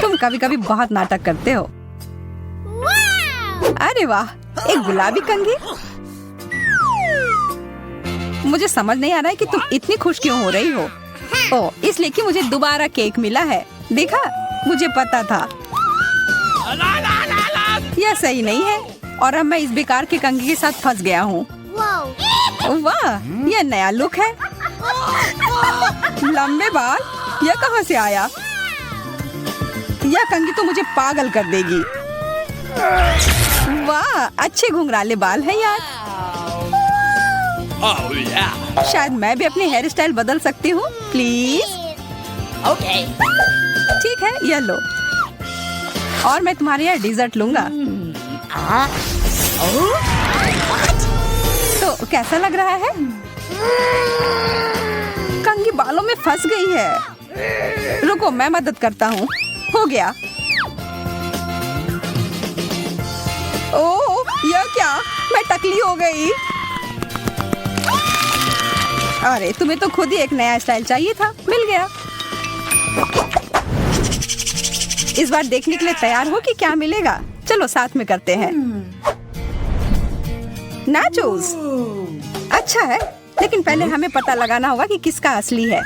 तुम कभी कभी बहुत नाटक करते हो। अरे वाह, एक गुलाबी कंघी। मुझे समझ नहीं आ रहा है कि तुम इतनी खुश क्यों हो रही हो। ओह, इसलिए कि मुझे दोबारा केक मिला है। देखा, मुझे पता था। यह सही नहीं है और अब मैं इस बेकार के कंघी के साथ फंस गया हूँ। वाह, यह नया लुक है। लंबे बाल, यह कहाँ से आया? यह कंघी तो मुझे पागल कर देगी। वाह, अच्छे घुंघराले बाल हैं यार। शायद मैं भी अपनी हेयर स्टाइल बदल सकती हूँ, प्लीज। ओके, ठीक है, यह लो। और मैं तुम्हारे यहाँ डिजर्ट लूंगा। तो कैसा लग रहा है? कंघी बालों में फंस गई है। रुको, मैं मदद करता हूँ। हो गया। ओह, यह क्या? मैं टकली हो गई। अरे, तुम्हें तो खुद ही एक नया स्टाइल चाहिए था, मिल गया। इस बार देखने के लिए तैयार हो कि क्या मिलेगा? चलो साथ में करते हैं। नाचोस। अच्छा है, लेकिन पहले हमें पता लगाना होगा कि किसका असली है।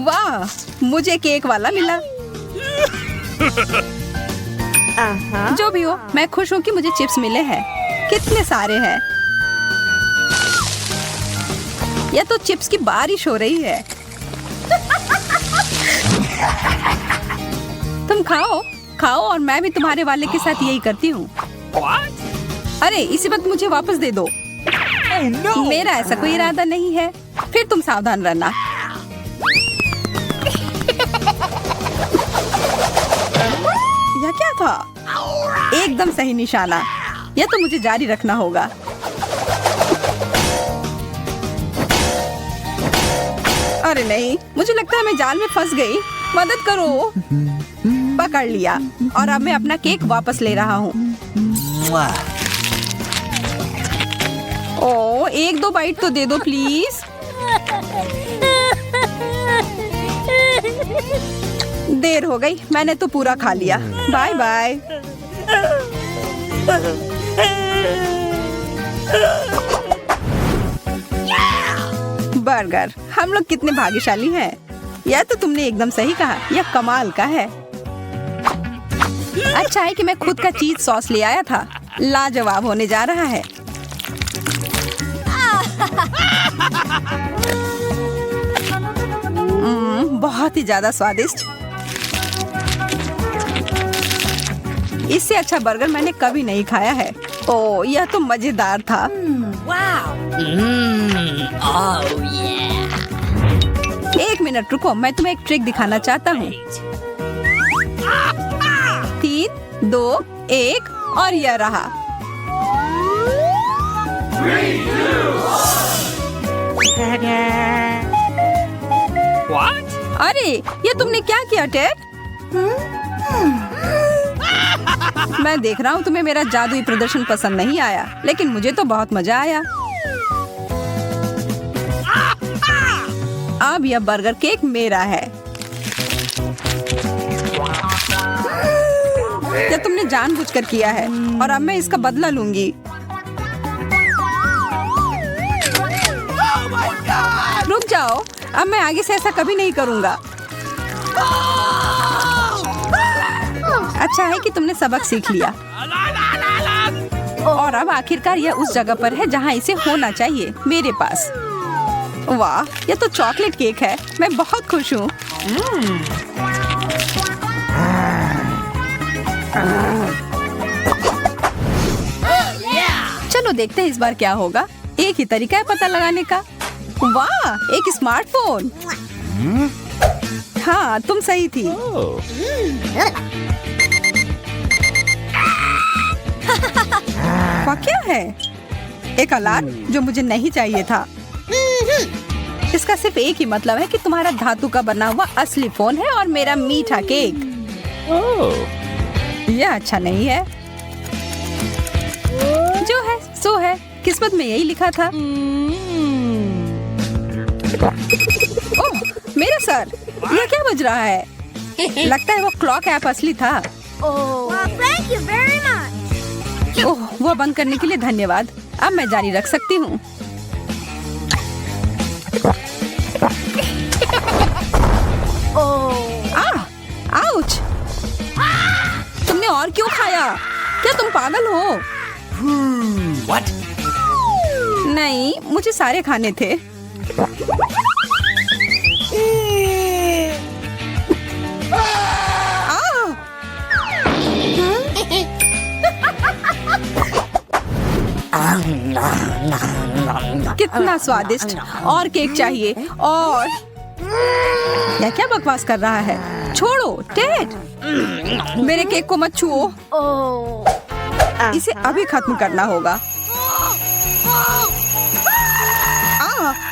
वाह, मुझे केक वाला मिला। जो भी हो, मैं खुश हूँ कि मुझे चिप्स मिले हैं। कितने सारे हैं। यह तो चिप्स की बारिश हो रही है। तुम खाओ खाओ और मैं भी तुम्हारे वाले के साथ यही करती हूँ। अरे इसी वक्त मुझे वापस दे दो। मेरा ऐसा कोई इरादा नहीं है। फिर तुम सावधान रहना। यह क्या था? एकदम सही निशाना। यह तो मुझे जारी रखना होगा। अरे नहीं, मुझे लगता है मैं जाल में फंस गई। मदद करो। पकड़ लिया और अब मैं अपना केक वापस ले रहा हूँ। ओ, एक दो बाइट तो दे दो प्लीज। देर हो गई, मैंने तो पूरा खा लिया। Bye bye. बर्गर, हम लोग कितने भाग्यशाली हैं। यह तो तुमने एकदम सही कहा। यह कमाल का है। अच्छा है कि मैं खुद का चीज सॉस ले आया था। लाजवाब होने जा रहा है। बहुत ही ज्यादा स्वादिष्ट। इससे अच्छा बर्गर मैंने कभी नहीं खाया है। ओ, यह तो मजेदार था। एक मिनट रुको, मैं तुम्हें एक ट्रिक दिखाना चाहता हूँ। 3, 2, 1 और यह रहा। अरे ये तुमने क्या किया टेड? मैं देख रहा हूँ तुम्हें मेरा जादुई प्रदर्शन पसंद नहीं आया, लेकिन मुझे तो बहुत मजा आया। अब यह बर्गर केक मेरा है। क्या तुमने जानबूझकर किया है और अब मैं इसका बदला लूंगी। रुक जाओ, अब मैं आगे से ऐसा कभी नहीं करूंगा। अच्छा है कि तुमने सबक सीख लिया। और अब आखिरकार यह उस जगह पर है जहां इसे होना चाहिए, मेरे पास। वाह, यह तो चॉकलेट केक है। मैं बहुत खुश हूँ। चलो देखते हैं इस बार क्या होगा। एक ही तरीका है पता लगाने का। वाह, एक स्मार्टफोन। हाँ, तुम सही थी। वह क्या है? एक अलार्म जो मुझे नहीं चाहिए था। इसका सिर्फ एक ही मतलब है कि तुम्हारा धातु का बना हुआ असली फोन है और मेरा मीठा केक। यह अच्छा नहीं है। जो है सो है, किस्मत में यही लिखा था। ओह, मेरा सर, यह क्या बज रहा है? लगता है वो क्लॉक ऐप असली था। ओह, वो बंद करने के लिए धन्यवाद। अब मैं जारी रख सकती हूँ। आउच! तुमने और क्यों खाया? क्या तुम पागल हो? What? नहीं, मुझे सारे खाने थे। कितना स्वादिष्ट। और केक चाहिए। और यह क्या बकवास कर रहा है? छोड़ो टेड, मेरे केक को मत छुओ। इसे अभी खत्म करना होगा।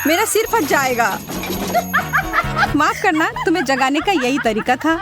मेरा सिर फट जाएगा। माफ करना, तुम्हें जगाने का यही तरीका था।